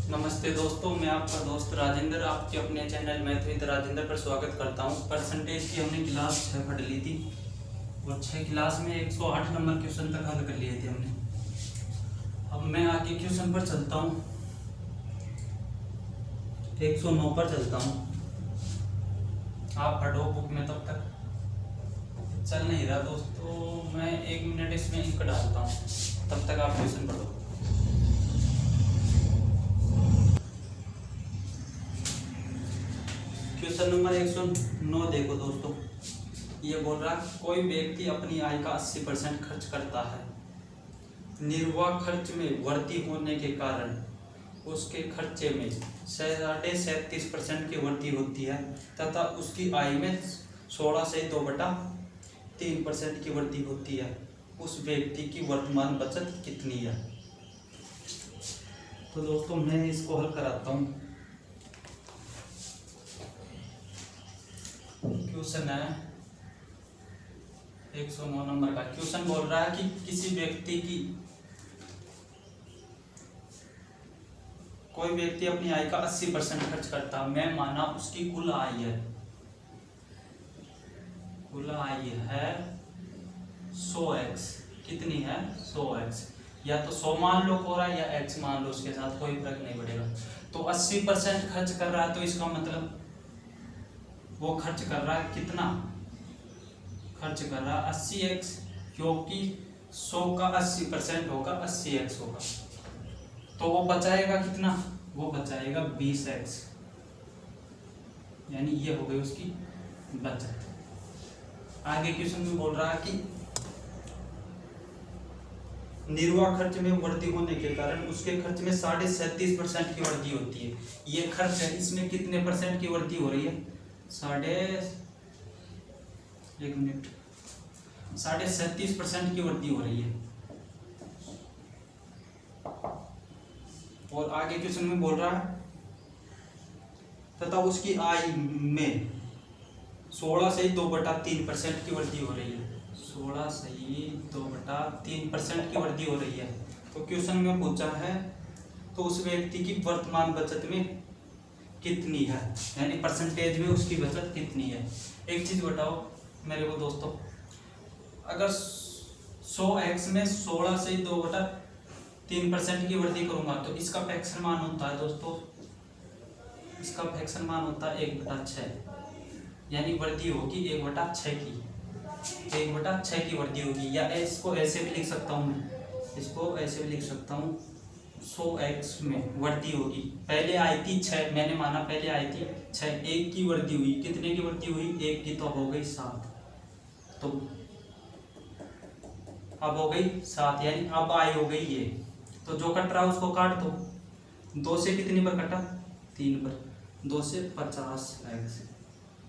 नमस्ते दोस्तों, मैं आपका दोस्त राजेंद्र आपके अपने चैनल मैथ विद राजेंद्र पर स्वागत करता हूं। परसेंटेज की हमने क्लास 6 पढ़ ली थी और 6 क्लास में 108 नंबर क्वेश्चन तक हल कर लिए थे हमने। अब मैं आगे क्वेश्चन पर चलता हूं, 109 पर चलता हूं। आप पढ़ो बुक में, तब तक चल नहीं रहा दोस्तों, मैं 1 मिनट इसमें इंक डालता हूं, तब तक आप क्वेश्चन पढ़ो। क्वेश्चन नंबर 109 देखो दोस्तों, ये बोल रहा है कोई व्यक्ति अपनी आय का 80% खर्च करता है। निर्वाह खर्च में वृद्धि होने के कारण उसके खर्चे में 37.5% की वृद्धि होती है तथा उसकी आय में 16 से 2/3% की वृद्धि होती है। उस व्यक्ति की वर्तमान बचत कितनी है? तो दोस्तों मैं इसको हल कराता हूँ। क्वेश्चन है 109 नंबर का। क्वेश्चन बोल रहा है कि कोई व्यक्ति अपनी आय का 80% खर्च करता है। मैं माना उसकी कुल आय है 100x। कितनी है? 100x। या तो 100 मान लो कोरा या x मान लो, उसके साथ कोई फर्क नहीं पड़ेगा। तो 80% खर्च कर रहा है, तो इसका मतलब वो खर्च कर रहा है कितना? खर्च कर रहा है 80x, क्योंकि 100 का 80% होगा 80x होगा। तो वो बचाएगा कितना? वो बचाएगा 20x, यानी ये हो गई उसकी बचत। आगे क्वेश्चन में बोल रहा है कि निर्वाह खर्च में वृद्धि होने के कारण उसके खर्च में 37.5% की वृद्धि होती है। ये खर्च है, इसमें कितने परसेंट की वृद्धि हो रही है? 37.5% की वृद्धि हो रही है। और आगे क्वेश्चन में बोल रहा है तथा उसकी आय में 16 से 2/3% की वृद्धि हो रही है। 16 से 2/3% की वृद्धि हो रही है। तो क्वेश्चन में पूछा है तो उस व्यक्ति की वर्तमान बचत में कितनी है, यानी परसेंटेज में उसकी बचत कितनी है। एक चीज बताओ मेरे को दोस्तों, अगर 100x में 16 से 2/3% की वृद्धि करूंगा तो इसका फ्रैक्शन मान होता है दोस्तों, इसका फ्रैक्शन मान होता है 1/6, यानी वृद्धि होगी 1/6 की, 1/6 की वृद्धि होगी। या इसको ऐसे भी लिख सकता हूँ मैं, इसको ऐसे भी लिख सकता हूँ, 100x में वृद्धि होगी। पहले आई थी 6, मैंने माना पहले आई थी 6, 1 की वृद्धि हुई। कितने की वृद्धि हुई? 1 की, तो हो गई 7। तो अब हो गई 7, यानी अब आई हो गई ये। तो जो कट रहा है उसको काट दो। 2 से कितनी पर कटा? 3 पर। 2 से 50x,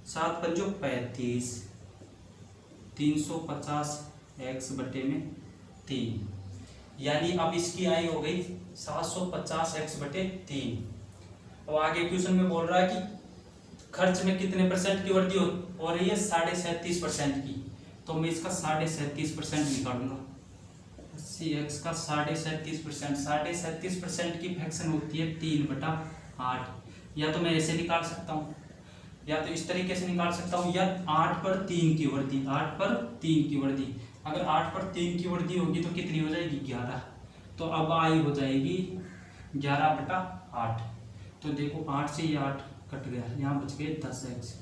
7 पंजो 35, 350x बटे में 3, यानी अब इसकी आय हो गई 750x बटे 3। अब आगे क्वेश्चन में बोल रहा है कि खर्च में कितने परसेंट की वृद्धि हो रही है? 37.5% की। तो मैं इसका 37.5% निकालूंगा। 80x का 37.5%, 37.5% की फ्रैक्शन होती है 3/8। या तो मैं ऐसे निकाल सकता हूँ, या तो इस तरीके से निकाल सकता हूँ, या 8 पर 3 की वृद्धि, 8 पर 3 की वृद्धि। अगर 8 पर 3 की वृद्धि होगी तो कितनी हो जाएगी? 11। तो अब आई हो जाएगी 11/8। तो देखो 8 से ये 8 कट गया, यहाँ बच गए 10x।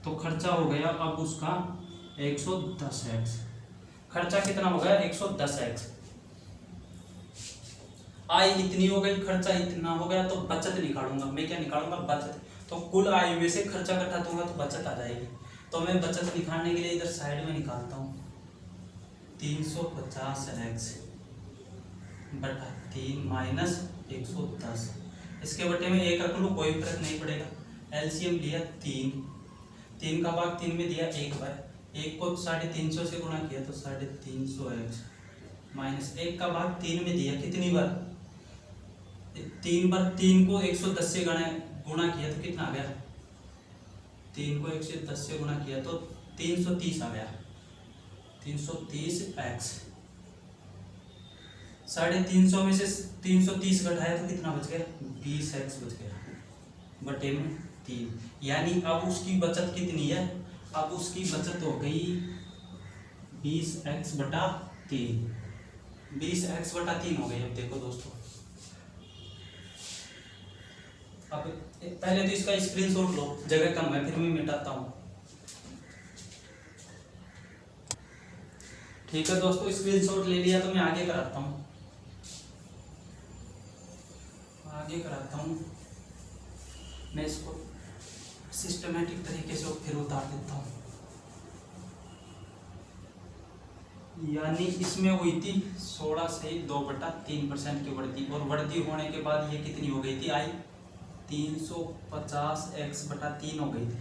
तो खर्चा हो गया अब उसका 110x। खर्चा कितना हो गया? 110x। आय इतनी हो गई, खर्चा इतना हो गया, तो बचत निकालूंगा। मैं क्या निकालूंगा? बचत। तो कुल आय में से खर्चा घटा दूंगा तो बचत आ जाएगी। तो मैं बचत निकालने के लिए इधर साइड में निकालता हूँ, 350x बटा 3 माइनस 110। इसके बटे में 1 रख लूँ, कोई फर्क नहीं पड़ेगा। एलसीएम लिया 3 का भाग 3 में दिया 1 बार, 1 को 350 से गुणा किया तो 350x माइनस 1 का भाग 3 में दिया कितनी बार? 3 बार। 3 को 110 से गुणा किया तो कितना आ गया? 3 को 110 से गुणा किया तो 330 आ गया। 330x 350 में से 330 घटाया तो कितना बच गया? 20x बच गया बटे में 3। यानी अब उसकी बचत कितनी है? अब उसकी बचत हो गई 20x बटा 3। 20x बटा 3 हो गई। अब देखो दोस्तों, अब पहले तो इसका स्क्रीनशॉट लो, जगह कम है, फिर मैं मिटाता हूँ। ठीक है दोस्तों, स्क्रीनशॉट ले लिया तो मैं आगे कराता हूँ। मैं इसको सिस्टमेटिक तरीके से फिर उतार देता हूँ। यानी इसमें हुई थी 16 से 2/3% की बढ़ती, और बढ़ती होने के बाद ये कितनी हो गई थी? आई 350x बटा 3 हो गई थी।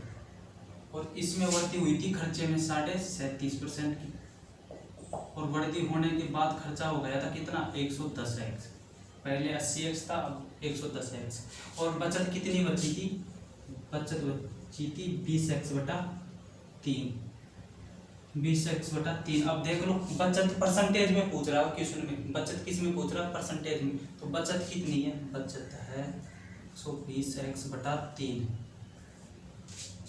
और इसमें बढ़ती हुई थी खर्चे में 37.5% की, और बढ़ती होने के बाद खर्चा हो गया था कितना? 110x। पहले 80x था, अब 110x। और बचत कितनी बची थी? बचत बची थी 20x बटा 3। 20x बटा 3। अब देख लो, बचत परसेंटेज में पूछ रहा है क्वेश्चन में। बचत किस में पूछ रहा है? परसेंटेज में। तो बचत कितनी है? बचत है 120x बटा 3।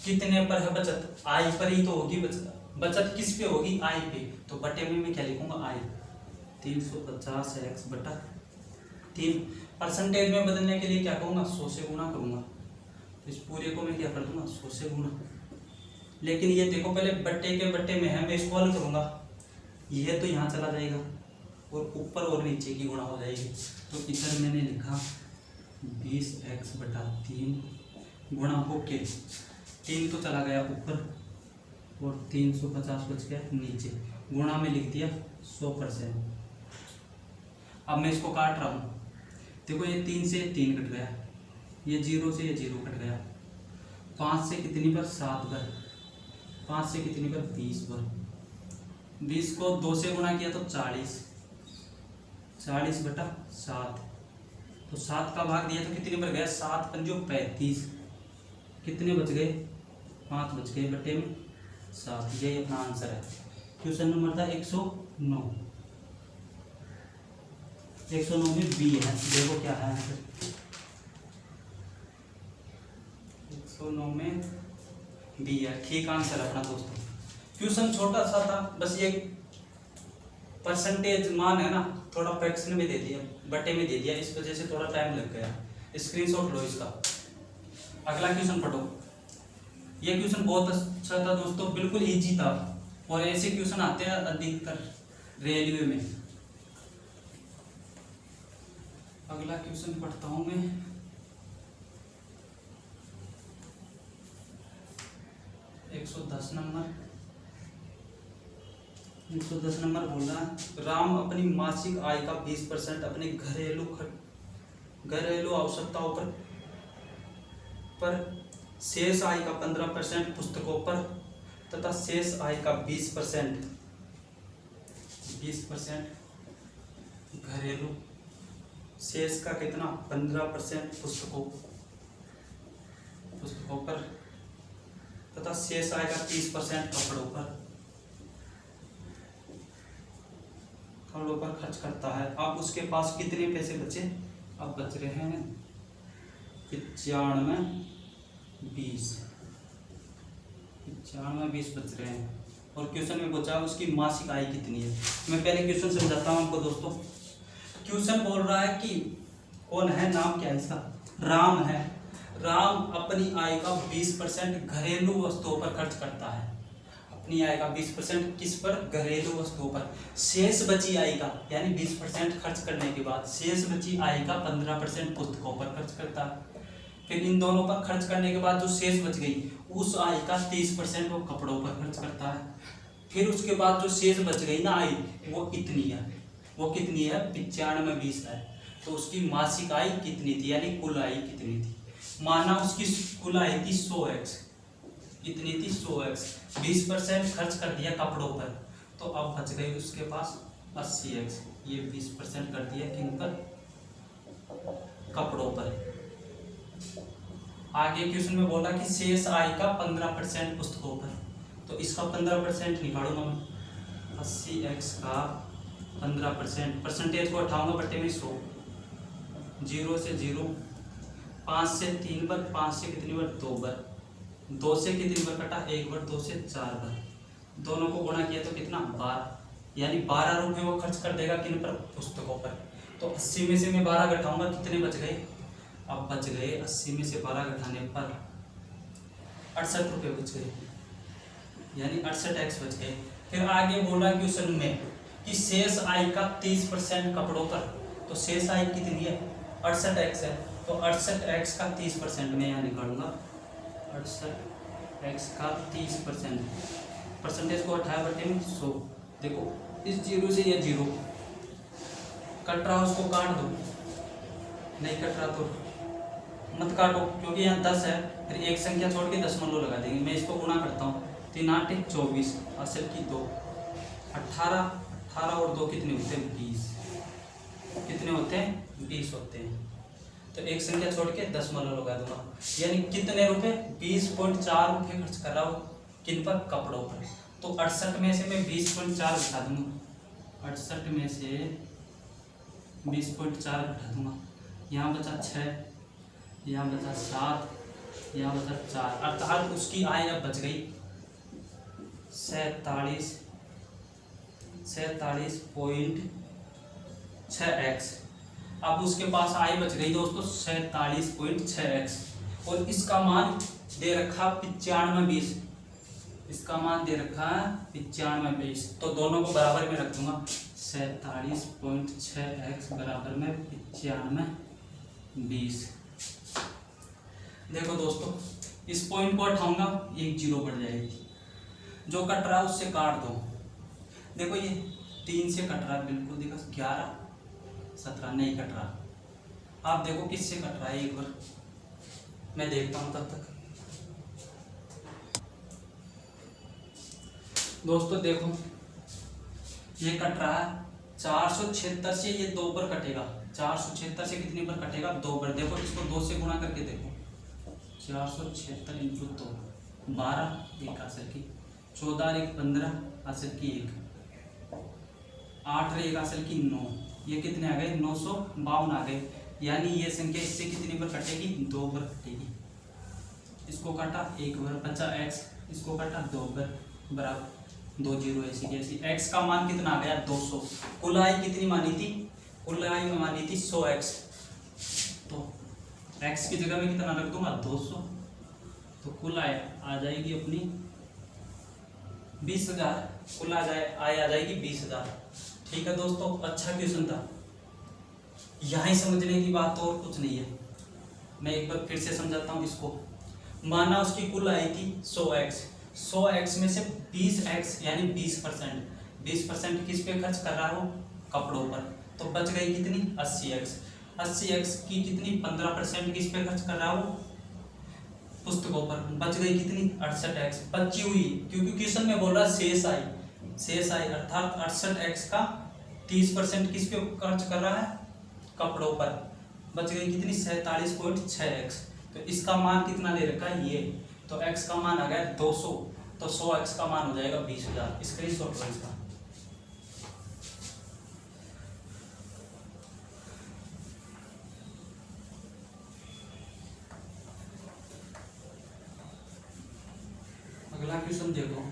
कितने पर है बचत? आई पर ही तो होगी बचत। बचत किस पे होगी? आई पे। तो बटे में मैं क्या लिखूंगा? आई 350x बटा 3। परसेंटेज में बदलने के लिए क्या कहूँगा? 100 से गुणा करूँगा। तो इस पूरे को मैं क्या कर दूंगा? 100 से गुणा। लेकिन ये देखो, पहले बट्टे के बट्टे में है, मैं इसको हल करूँगा, यह तो यहाँ चला जाएगा और ऊपर और नीचे की गुणा हो जाएगी। तो इधर मैंने लिखा 20x बटा 3 गुणा होके 3 तो चला गया ऊपर और 350 बच गया नीचे, गुणा में लिख दिया 100%। अब मैं इसको काट रहा हूँ। देखो, ये 3 से 3 कट गया, ये 0 से ये 0 कट गया। 5 से कितनी बार? 7 बार। 5 से कितनी बार? 20 बार। 20 को 2 से गुणा किया तो 40। 40 बटा 7। तो 7 का भाग दिया तो कितनी बार गया? 7 पंजो 35। कितने बच गए? 5 बच गए बटे में 7। यही अपना आंसर है। क्वेश्चन नंबर था 109। 109 में बी है। देखो क्या है आंसर। 109 में बी है। ठीक आंसर अपना दोस्तों। क्वेश्चन छोटा सा था, बस ये परसेंटेज मान है ना, थोड़ा फ्रैक्शन में दे दिया, बटे में दे दिया, इस वजह से थोड़ा टाइम लग गया। स्क्रीनशॉट लो इसका। अगला क्वेश्चन पढ़ो। ये क्वेश्चन बहुत अच्छा था दोस्तों, बिल्कुल इजी था, और ऐसे क्वेश्चन आते हैं अधिकतर रेलवे में। अगला क्वेश्चन पढ़ता हूं मैं। एक 110 नंबर बोल रहा है, राम अपनी मासिक आय का 20% अपने घरेलू आवश्यकताओं पर शेष आय का 15% पुस्तकों पर तथा शेष आय का 20% घरेलू, शेष का कितना? 15% पुस्तकों पर तथा शेष आय का 30% कपड़ों पर खर्च करता है। अब उसके पास कितने पैसे बचे? अब बच रहे हैं 95-20 बच रहे हैं। और क्वेश्चन में पूछा उसकी मासिक आय कितनी है। मैं पहले क्वेश्चन समझाता हूँ आपको दोस्तों। क्वेश्चन बोल रहा है कि कौन है, नाम क्या है इसका? राम है। राम अपनी आय का 20% घरेलू वस्तुओं पर खर्च करता है। अपनी आय का 20% किस पर? घरेलू वस्तुओं पर। शेष बची आय का, यानी 20% खर्च करने के बाद शेष बची आय का 15% पुस्तकों पर खर्च करता है। फिर इन दोनों पर खर्च करने के बाद जो शेष बच गई, उस आय का 30% वो कपड़ों पर खर्च करता है। फिर उसके बाद जो शेष बच गई ना आय, वो कितनी है? वो कितनी है? 95-20 है। तो उसकी मासिक आय कितनी थी, यानी कुल आय कितनी थी? माना उसकी कुल आय थी 100x, कितनी थी? 100x। 20% खर्च कर दिया कपड़ों पर, तो अब बच गई उसके पास 80x। ये 20% कर दिया किन पर? कपड़ों पर। आगे क्वेश्चन में बोला कि शेष आय का 15% पुस्तकों पर, तो इसका 15% निकालूंगा मैं। 80x का 15%। परसेंटेज को उठाऊंगा बटे में 100, 0 से 0, 5 से 3 बार, 5 से कितनी बार 2 बार, 2 से कितनी बार कटा 1 बार, 2 से 4 बार, दोनों को गुणा किया तो कितना 12, यानी 12 रुपये वो खर्च कर देगा किन पर, पुस्तकों पर। तो 80 में से मैं 12 घटाऊंगा, कितने बच गए, अब बच गए 80 में से 12 घटाने पर 68 रुपये बच गए, यानी 68x बच गए। फिर आगे बोला क्वेश्चन में कि शेष आय का 30% कपड़ों पर, तो शेष आय कितनी है 68x है, तो 68x का 30% में यहाँ निकालूंगा, 68x का 30%, परसेंटेज को 18 बटे में 100। देखो इस 0 से ये 0 कट रहा, उसको काट दो, नहीं कट रहा तो मत काटो, क्योंकि यहाँ 10 है, फिर एक संख्या छोड़ के दशमलव लगा देंगे। मैं इसको गुणा करता हूँ, 3 8 24, असल की 2, 18, 18 और 2 कितने होते हैं 20, कितने होते हैं 20 होते हैं। तो एक संख्या छोड़ के दशमलव लगा दूंगा, यानी कितने रुपए 20.4 रुपये खर्च कर रहा हूँ किन पर, कपड़ों पर। तो 68 में से मैं 20.4 घटा दूंगा, 68 में से 20.4 घटा दूंगा, यहाँ बचा 6, यहाँ बचा 7, यहाँ बचा 4, अर्थात उसकी आय अब बच गई 47.6x। अब उसके पास आय बच गई दोस्तों 47.6x, और इसका मान दे रखा 95.20, इसका मान दे रखा है 95.20, तो दोनों को बराबर में रख दूंगा, 47.6x बराबर में 95.20। देखो दोस्तों इस पॉइंट को उठाऊंगा, एक 0 बढ़ जाएगी, जो कट रहा है उससे काट दो। देखो ये 3 से कट रहा है, बिल्कुल देखो 11 17 नहीं कट रहा। आप देखो किससे कट रहा है, एक बार मैं देखता हूँ तब तक। दोस्तों देखो ये कट रहा है 476 से, ये 2 पर कटेगा, 476 से कितनी पर कटेगा 2 पर। देखो इसको 2 से गुणा करके देखो, 476 इंटू 2, 12 एक आंसर की, 14 एक 15 आंसर की 1, 8 एक आंसर की 9, ये कितने आ गए 952 आ गए, यानी ये संख्या इससे कितनी पर कटेगी 2 पर कटेगी। इसको काटा 1 बार, बचा x, इसको काटा 2 बार, बराबर 2 0 ऐसी कैसी। x का मान कितना आ गया 200, कुल आय कितनी मानी थी, कुल आय में मानी थी 100x, तो x की जगह में कितना रख दूंगा 200, तो कुल आय आ जाएगी अपनी 20,000, कुल आय आ जाएगी 20,000। ठीक है दोस्तों, अच्छा क्वेश्चन था, यहाँ समझने की बात तो और कुछ नहीं है। मैं एक बार फिर से समझाता हूँ इसको। माना उसकी कुल आय थी 100x, 100x में से 20x यानी 20%, 20% किस पे खर्च कर रहा हो, कपड़ों पर, तो बच गई कितनी 80x, 80x की कितनी 15% किस पे खर्च कर रहा हो, पुस्तकों पर, बच गई कितनी 68x बची हुई, क्योंकि क्वेश्चन में बोल रहा शेष आय, शेष आय अर्थात 68x का 30% किस पे खर्च कर रहा है, कपड़ों पर, बच गई कितनी 47.6x। तो इसका मान कितना दे रखा है ये, तो x का मान आ गया 200, तो 100x का मान हो जाएगा 20,000। स्क्रीनशॉट लो इसका। अगला क्वेश्चन देखो,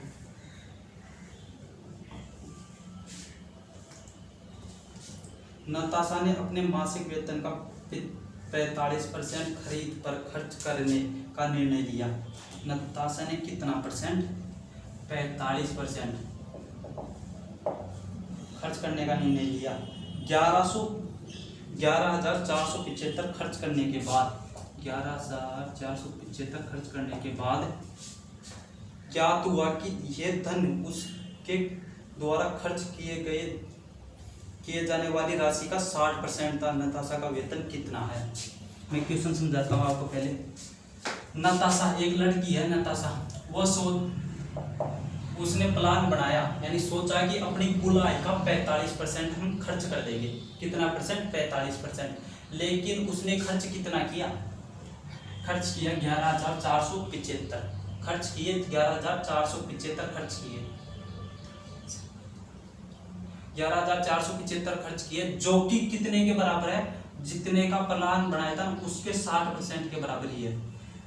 नताशा ने अपने मासिक वेतन का 45% खरीद पर खर्च करने का निर्णय लिया। नताशा ने कितना परसेंट, 45% खर्च करने का निर्णय लिया। 11,475 खर्च करने के बाद, 11,475 खर्च करने के बाद ज्ञात हुआ कि यह धन उसके द्वारा खर्च किए जाने वाली राशि का 60% था। नताशा का वेतन कितना है, मैं क्वेश्चन समझाता हूँ आपको पहले। नताशा एक लड़की है, नताशा वो उसने प्लान बनाया, यानी सोचा कि अपनी कुल आय का 45% हम खर्च कर देंगे। कितना परसेंट, 45%। लेकिन उसने खर्च कितना किया, खर्च किया 11,475 खर्च किए, 11,475 खर्च किए। 11,475 खर्च किए, जो कि कितने के बराबर है, जितने का प्लान बनाया था उसके 60% के बराबर ही है,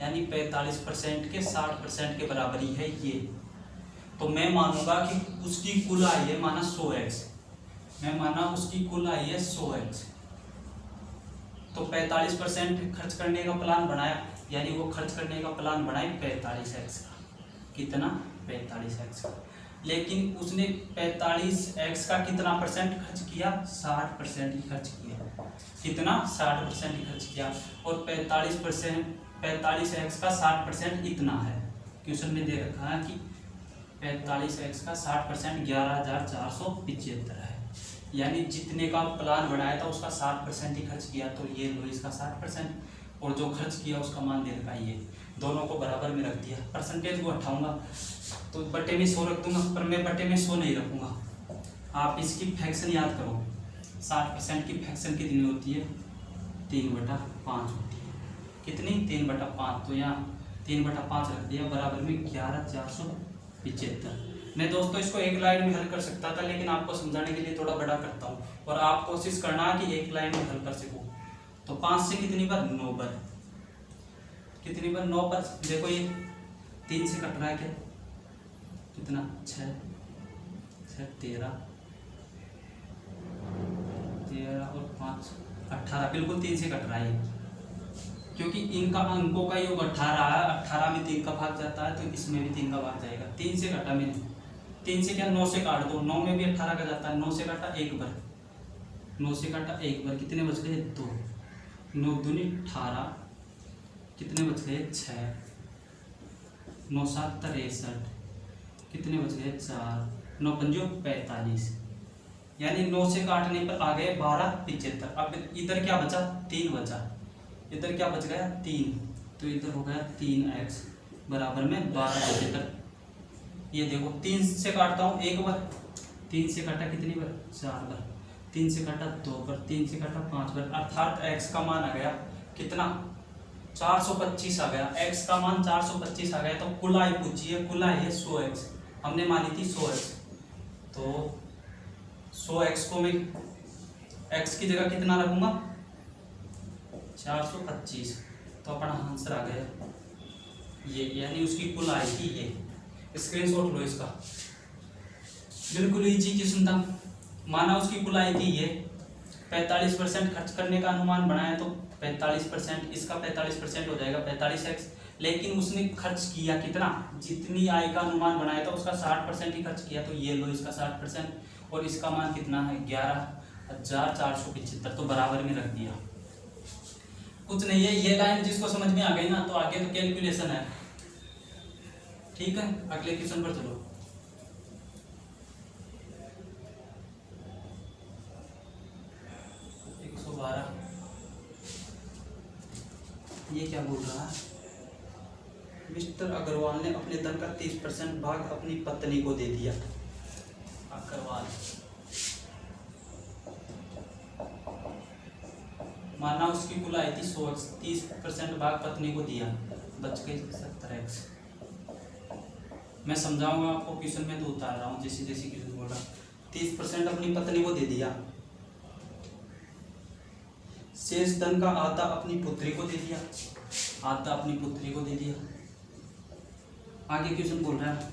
यानी 45% के 60% के बराबर ही है ये। तो मैं मानूंगा कि उसकी कुल आय है माना 100x, मैं माना उसकी कुल आय है 100x। तो 45% खर्च करने का प्लान बनाया, यानी वो खर्च करने का प्लान बनाए 45x का, कितना 45x का, लेकिन उसने 45x का कितना परसेंट खर्च किया, 60% ही खर्च किया, कितना 60% ही खर्च किया। और 45x का 60% इतना है, क्वेश्चन में दे रखा है कि 45x का 60% 11,475 है, यानी जितने का प्लान बनाया था उसका 60% ही खर्च किया, तो ये लो इसका 60%, और जो खर्च किया उसका मान दे रखा है ये, दोनों को बराबर में रख दिया। परसेंटेज को हटाऊंगा तो बटे में 100 रख दूंगा, पर मैं बटे में 100 नहीं रखूंगा। आप इसकी फ्रैक्शन याद करो, 60% की फ्रैक्शन कितनी होती है, 3/5 होती है, कितनी 3/5, तो यहाँ 3/5 रख दिया, बराबर में 11,475। मैं दोस्तों इसको एक लाइन में हल कर सकता था, लेकिन आपको समझाने के लिए थोड़ा बड़ा करता हूँ, और आप कोशिश करना कि एक लाइन में हल कर सको। तो 5 से कितनी बार, 9 बार, कितनी बार 9 बार। देखो ये 3 से कट रहा है क्या, कितना 6 13 और 5 18, बिल्कुल 3 से कट रहा है, क्योंकि इनका अंकों का योग 18 है, 18 में 3 का भाग जाता है, तो इसमें भी 3 का भाग जाएगा। 3 से काटा मैंने, 3 से क्या 9 से काट दो, 9 में भी 18 का जाता है, 9 से काटा एक बार, 9 से काटा एक बार, कितने बच गए 2, 9 दूनी 18, कितने बच गए 6, 9 7 63, कितने बच गए 4, 9 पंजो 45, यानी 9 से काटने पर आ गए 12,75। अब इधर क्या बचा, 3 बचा, इधर क्या बच गया 3, तो इधर हो गया 3x बराबर में 12,75। ये देखो 3 से काटता हूँ एक बार, 3 से काटा कितनी बार, 4 बार, 3 से काटा 2 बार, 3 से काटा 5 बार, अर्थात x का मान आ गया कितना, 425 आ गया, x का मान 425 आ गया। तो कुल आय पूछी है, कुल आय है 100x, हमने मानी थी 100x, तो 100x को मैं x की जगह कितना रखूंगा, 425, तो अपना आंसर आ गया ये, यानी उसकी कुल आय थी ये। स्क्रीनशॉट लो इसका, बिल्कुल इजी क्वेश्चन था। माना उसकी कुल आय थी ये, 45% खर्च करने का अनुमान बनाया, तो 45%, इसका 45% हो जाएगा 45x, लेकिन उसने खर्च किया कितना, जितनी आय का अनुमान बनाया था उसका 60% ही खर्च किया, तो ये लो इसका 60%, और इसका मान कितना है 11,475, तो बराबर में रख दिया। कुछ नहीं है, ये लाइन जिसको समझ में आ गई ना, तो आगे तो कैलकुलेशन है, ठीक है। अगले क्वेश्चन पर चलो। ये क्या बोल रहा है, मिस्टर अग्रवाल ने अपने धन का 30% भाग अपनी पत्नी को दे दिया। अग्रवाल, माना उसकी कुल आय थी 100x, 30% भाग पत्नी को दिया, बच गई 70x। मैं समझाऊंगा आपको, क्वेश्चन में तो उतार रहा हूँ जैसे जैसे क्वेश्चन बोल रहा। 30% अपनी पत्नी को दे दिया, शेष धन का आधा अपनी पुत्री को दे दिया, आधा अपनी पुत्री को दे दिया। आगे क्वेश्चन बोल रहा है,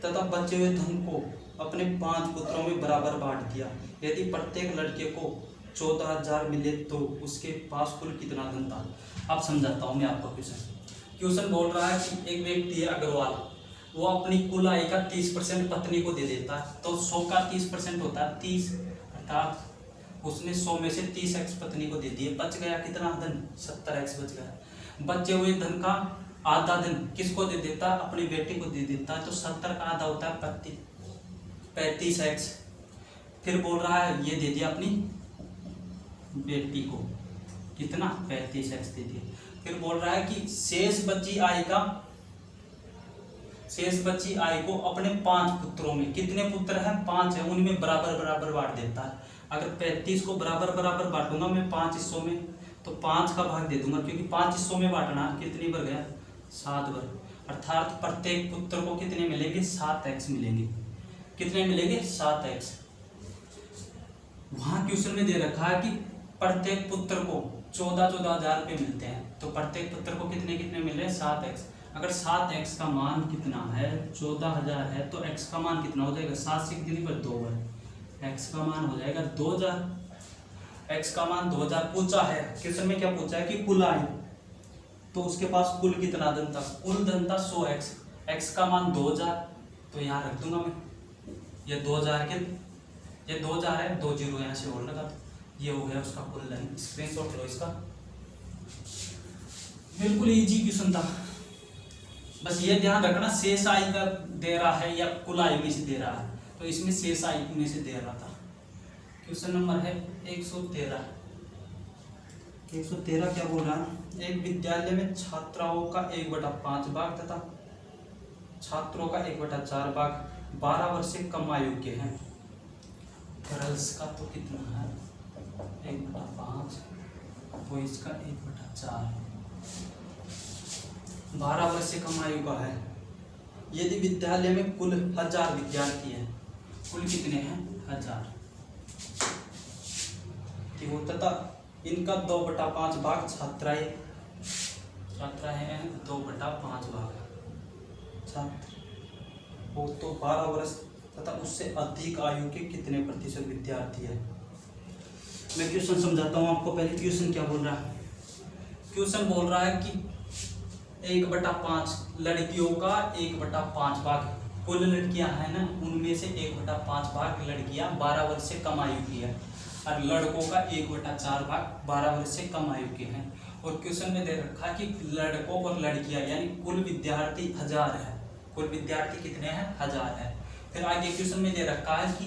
तथा बचे हुए धन को अपने 5 पुत्रों में बराबर बांट दिया। यदि प्रत्येक लड़के को 14,000 मिले तो उसके पास कुल कितना धन था। अब समझाता हूँ मैं आपको क्वेश्चन बोल रहा है कि एक व्यक्ति है अग्रवाल, वो अपनी कुल आय का 30% पत्नी को दे देता है, तो 100 का 30% होता है 30, अर्थात उसने 100 में से 30x पत्नी को दे दिए, बच गया कितना धन, 70x बच गया। बचे हुए धन का आधा धन किसको दे देता, अपनी बेटी को दे देता, तो 70 का आधा होता है 35x। फिर बोल रहा है ये दे दिया अपनी बेटी को, कितना 35x दे दिया। फिर बोल रहा है कि शेष बची आय को अपने 5 पुत्रों में, कितने पुत्र हैं 5 है, उनमें बराबर बराबर बांट देता है। अगर 35 को बराबर बराबर बांटूंगा मैं 5 हिस्सों में, तो 5 का भाग दे दूंगा, क्योंकि 5 हिस्सों में बांटना कितनी बार गया, 7 बार, अर्थात प्रत्येक पुत्र को कितने मिलेंगे, 7x मिलेंगे। कितने मिलेंगे 7x। वहां क्वेश्चन में दे रखा है कि प्रत्येक पुत्र को 14,000 रुपये मिलते हैं, तो प्रत्येक पुत्र को कितने कितने मिल रहे हैं 7x। अगर 7x का मान कितना है 14,000 है, तो x का मान कितना हो जाएगा 7 से कितनी पर 2 है, x का मान हो जाएगा 2000। x का मान 2000 पूछा है क्वेश्चन में, क्या पूछा है कि कुल आयु, तो उसके पास कुल कितना धन था, कुल धन था 100x, x का मान 2000, तो यहाँ रख दूंगा मैं ये 2000 के, ये 2000 है, 2 जीरो यहाँ से और लगा, तो ये हो गया उसका कुल धन। स्क्रीनशॉट लो इसका, बिल्कुल इजी क्वेश्चन था। बस ये ध्यान रखना शेष आयु का दे रहा है या कुल आयु में से दे रहा है, तो इसमें शेष आयु में से दे रहा था। क्वेश्चन नंबर है 113। 113 क्या बोल रहा है, एक विद्यालय में छात्राओं का 1/5 भाग तथा छात्रों का 1/4 भाग 12 वर्ष से कम आयु के हैं। गर्ल्स का तो कितना है 1/5, बॉयज का 1/4, 12 वर्ष से कम आयु का है। यदि विद्यालय में कुल 1000 विद्यार्थी हैं, कुल कितने हैं 1000, तथा इनका 2/5 भाग छात्राएं हैं, 2/5 भाग छात्र वो, तो 12 वर्ष तथा उससे अधिक आयु के कितने प्रतिशत विद्यार्थी है। मैं क्वेश्चन समझाता हूँ आपको। पहले क्वेश्चन क्या बोल रहा है, क्वेश्चन बोल रहा है कि 1/5 लड़कियों का 1/5 भाग, कुल लड़कियां हैं ना उनमें से 1/5 भाग लड़कियां 12 वर्ष से कम आयु की है, और लड़कों का 1/4 भाग 12 वर्ष से कम आयु के हैं। और क्वेश्चन में दे रखा है कि लड़कों और लड़कियां यानी कुल विद्यार्थी 1000 है, कुल विद्यार्थी कितने हैं 1000 है। फिर आगे क्वेश्चन में दे रखा है कि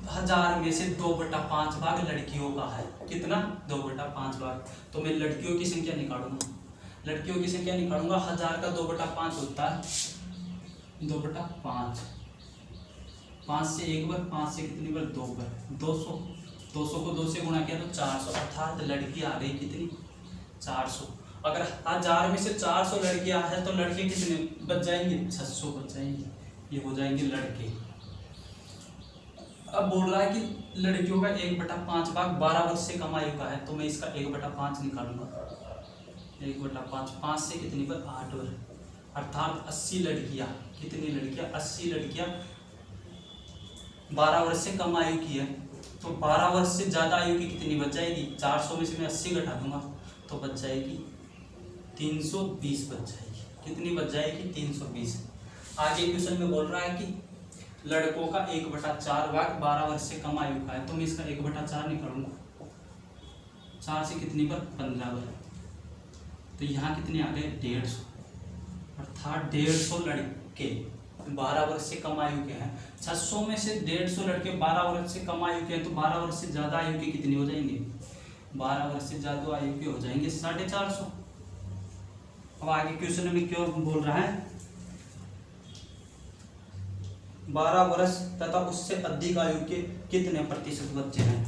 1000 में से 2/5 भाग लड़कियों का है, कितना 2/5 भाग, तो मैं लड़कियों की संख्या निकालूंगा, लड़कियों की संख्या निकालूंगा। 1000 का 2/5 होता है 2/5, 5 से 1 बार, 5 से कितनी बार 2 बार, 200, 200 को 2 से गुणा किया तो 400, अर्थात लड़की आ गई कितनी 400। अगर 1000 में से 400 लड़कियां हैं तो लड़के कितने बच जाएंगे 600 बच जाएंगे, ये हो जाएंगे लड़के। अब बोल रहा है कि लड़कियों का 1/5 भाग 12 वर्ष से कम आयु का है, तो मैं इसका 1/5 निकालूंगा, 1/5, 5 से कितनी पर 8 बार, अर्थात 80 लड़कियां, कितनी लड़कियां 80 लड़कियां 12 वर्ष से कम आयु की है, तो 12 वर्ष से ज़्यादा आयु की कितनी बच जाएगी, 400 में से मैं 80 घटा दूंगा तो बच जाएगी 320 बच जाएगी, कितनी बच जाएगी 320। आगे क्वेश्चन में बोल रहा है कि लड़कों का 1/4 भाग 12 वर्ष से कम आयु का है, तो मैं इसका 1/4 निकालूंगा, 4 से कितनी पर 15 बार, तो यहाँ कितने आ गए 150, अर्थात 150 लड़के 12 वर्ष से कम आयु के हैं। 600 में से 150 लड़के 12 वर्ष से कम आयु के हैं, तो 12 वर्ष से ज़्यादा आयु के कितने हो जाएंगे, 12 वर्ष से ज़्यादा आयु के हो जाएंगे 450। अब आगे क्वेश्चन में क्यों बोल रहा है 12 वर्ष तथा उससे अधिक आयु के कितने प्रतिशत बच्चे हैं,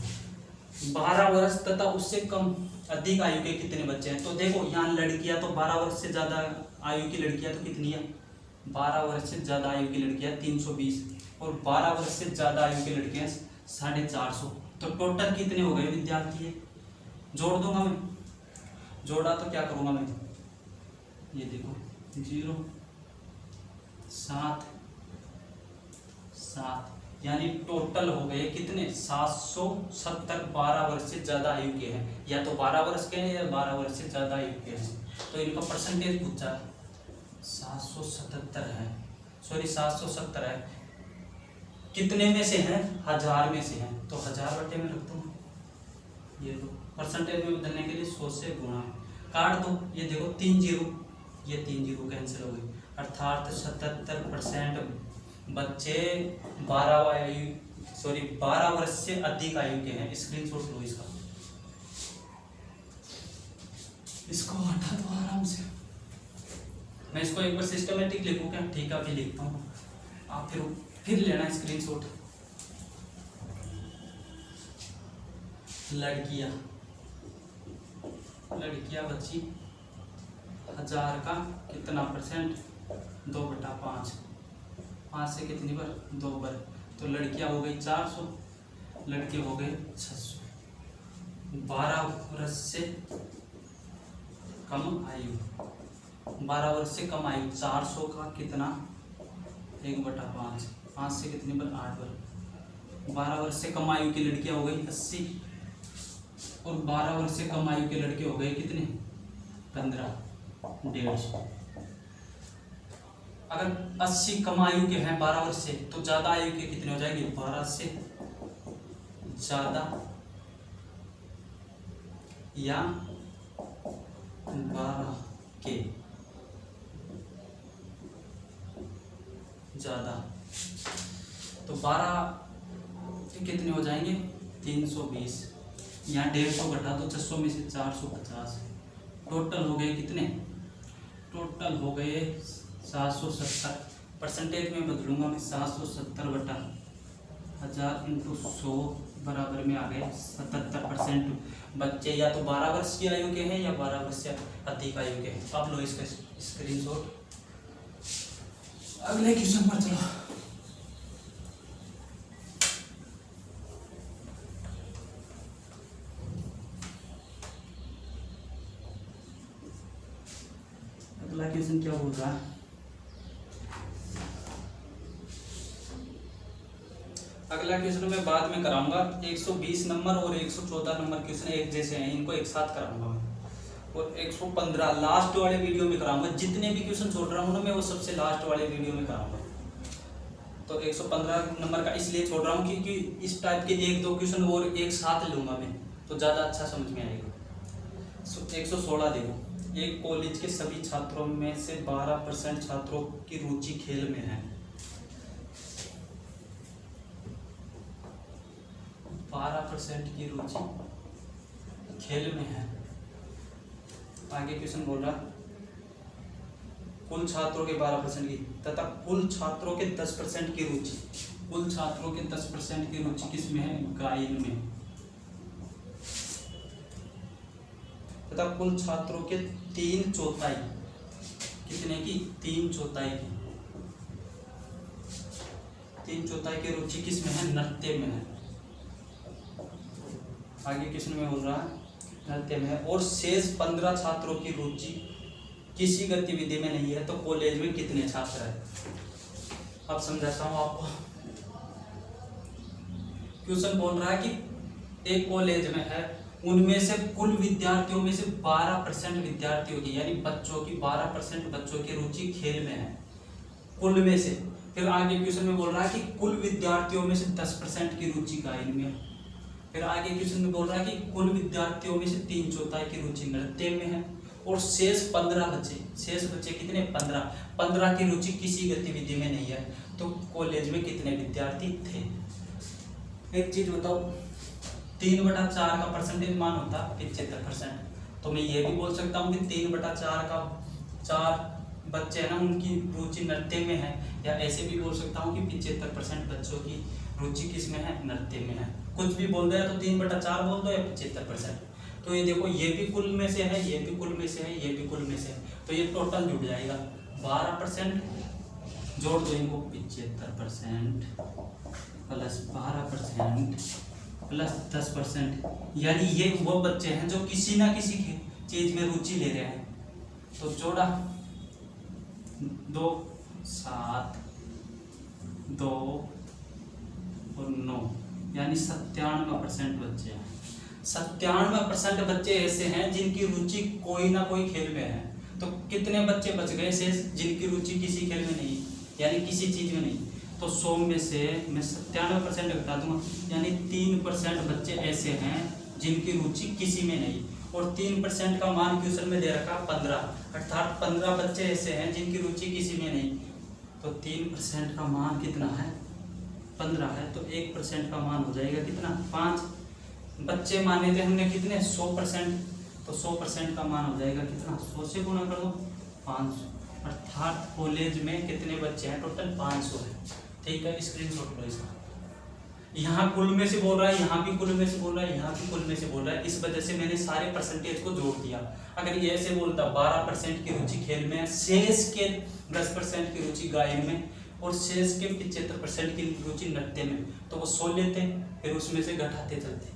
12 वर्ष तथा उससे कम अधिक आयु के कितने बच्चे हैं। तो देखो यहाँ लड़कियां तो 12 वर्ष से ज़्यादा आयु की लड़कियां तो कितनी है, 12 वर्ष से ज़्यादा आयु की लड़कियां 320, और 12 वर्ष से ज़्यादा आयु की लड़कियां 450, तो टोटल कितने हो गए विद्यार्थी है। जोड़ दूंगा मैं, जोड़ा तो क्या करूँगा मैं, ये देखो 0 7 7, यानी टोटल हो गए कितने 770 12 वर्ष से ज़्यादा आयु के हैं, या तो 12 वर्ष के हैं या 12 वर्ष से ज़्यादा आयु के हैं। तो इनका परसेंटेज पूछा 777 है, सॉरी 770 है, कितने में से हैं 1000 में से हैं, तो 1000 बटे में रख दूँ, ये दो परसेंटेज में बदलने के लिए 100 से गुणा काट दो, ये देखो 3 जीरो, ये 3 जीरो कैंसिल हो गई, अर्थात 77% बच्चे 12 वर्ष से अधिक आयु के हैं। स्क्रीनशॉट लो इसका, इसको हटा दो आराम से। मैं इसको एक बार सिस्टमेटिक लिखूं क्या, ठीक है अभी लिखता हूँ, आप फिर लेना स्क्रीनशॉट। लड़कियां बच्ची 1000 का कितना परसेंट 2/5, 5 से कितनी बार 2 बार, तो लड़कियां हो गई 400, लड़के हो गए 600। 12 वर्ष से कम आयु, 12 वर्ष से कम आयु 400 का कितना 1/5, 5 से कितनी बार 8 बार। 12 वर्ष से कम आयु की लड़कियां हो गई 80 और 12 वर्ष से कम आयु के लड़के हो गए कितने 15, 150। अगर 80 कम आयु के हैं 12 वर्ष से, तो ज्यादा आयु के कितने हो जाएंगे 12 से ज्यादा या 12 के ज्यादा, तो 12 के कितने हो जाएंगे 320, यहाँ 150 घटा तो 600 में से 450, टोटल हो गए कितने, टोटल हो गए 770। परसेंटेज में बदलूंगा मैं, 770/1000 × 100 बराबर में आ गए 77% बच्चे या तो 12 वर्ष की आयु के हैं या 12 वर्ष से अधिक आयु के हैं। अब लो इसका स्क्रीनशॉट। अगले क्वेश्चन पर चलो। अगला क्वेश्चन क्या बोल रहा है, अगला क्वेश्चन मैं बाद में कराऊंगा। 120 नंबर और 114 नंबर क्वेश्चन एक जैसे हैं, इनको एक साथ कराऊंगा मैं, और 115 लास्ट वाले वीडियो में कराऊंगा। जितने भी क्वेश्चन छोड़ रहा हूँ ना मैं, वो सबसे लास्ट वाले वीडियो में कराऊंगा। तो 115 नंबर का इसलिए छोड़ रहा हूँ क्योंकि इस टाइप के 1-2 क्वेश्चन और एक साथ लूंगा मैं, तो ज़्यादा अच्छा समझ में आएगा। 116 देखो, एक कॉलेज के सभी छात्रों में से 12% छात्रों की रुचि खेल में है। 12% की रुचि खेल में है। आगे क्वेश्चन बोल रहा कुल छात्रों के 12% की तथा कुल छात्रों के 10% की रुचि, कुल छात्रों के 10% की रुचि किस में है, गायन में, तथा कुल छात्रों के 3/4 कितने की 3/4 की 3/4 की रुचि किस में है, नृत्य में है। आगे क्वेश्चन में बोल रहा है नृत्य में है, और शेष 15 छात्रों की रुचि किसी गतिविधि में नहीं है, तो कॉलेज में कितने छात्र हैं। अब समझाता हूँ आपको। क्वेश्चन बोल रहा है कि एक कॉलेज में है, उनमें से कुल विद्यार्थियों में से 12% विद्यार्थियों की, यानी बच्चों की 12% बच्चों की रुचि खेल में है, कुल में से। फिर आगे क्वेश्चन में बोल रहा है कि कुल विद्यार्थियों में से 10% की रुचि गायन में है। फिर आगे क्वेश्चन में बोल रहा है कि कुल विद्यार्थियों में से 3/4 की रुचि नृत्य में है, और शेष 15 बच्चे, शेष बच्चे कितने 15 की रुचि किसी गतिविधि में नहीं है, तो कॉलेज में कितने विद्यार्थी थे। एक चीज बताओ, 3/4 का परसेंटेज मान होता 75%, तो मैं ये भी बोल सकता हूँ कि 3/4 का 4 बच्चे हैं ना, उनकी रुचि नृत्य में है, या ऐसे भी बोल सकता हूँ कि 75% बच्चों की रुचि किस में है, नृत्य में है। कुछ भी बोल दो, या तो 3/4 बोल दो या 75%। तो ये देखो, ये भी कुल में से है, ये भी कुल में से है, ये भी कुल में से है, तो ये टोटल जुड़ जाएगा 12%, जोड़ दो इनको, 75% प्लस 12% प्लस 10%, यानी ये वो बच्चे हैं जो किसी ना किसी चीज में रुचि ले रहे हैं। तो जोड़ा 2 7 2 और 9, यानी 97% बच्चे हैं। 97% बच्चे ऐसे हैं जिनकी रुचि कोई ना कोई खेल में है। तो कितने बच्चे बच गए शेष जिनकी रुचि किसी खेल में नहीं, यानी किसी चीज में नहीं। तो 100 में से मैं 97% घटा दूंगा, यानी 3% बच्चे ऐसे हैं जिनकी रुचि किसी में नहीं, और 3% का मान क्वेश्चन में दे रखा 15, अर्थात 15 बच्चे ऐसे हैं जिनकी रुचि किसी में नहीं। तो 3% का मान कितना है, 15 है, तो 1% का मान हो जाएगा कितना, 5। बच्चे माने थे हमने कितने, 100%, तो 100% का मान हो जाएगा कितना, 100 से गुणा कर दो 500, अर्थात कॉलेज में कितने बच्चे हैं, टोटल 500 है। ठीक है, स्क्रीनशॉट लो इसका। यहाँ कुल में से बोल रहा है, यहाँ भी कुल में से बोल रहा है, यहाँ भी कुल में से बोल रहा है, इस वजह से मैंने सारे परसेंटेज को जोड़ दिया। अगर ये ऐसे बोलता 12% की रुचि खेल में है, शेष के 10% की रुचि गायन में, और शेष के 75% की रुचि नृत्य में, तो वो 100 लेते फिर उसमें से घटाते चलते।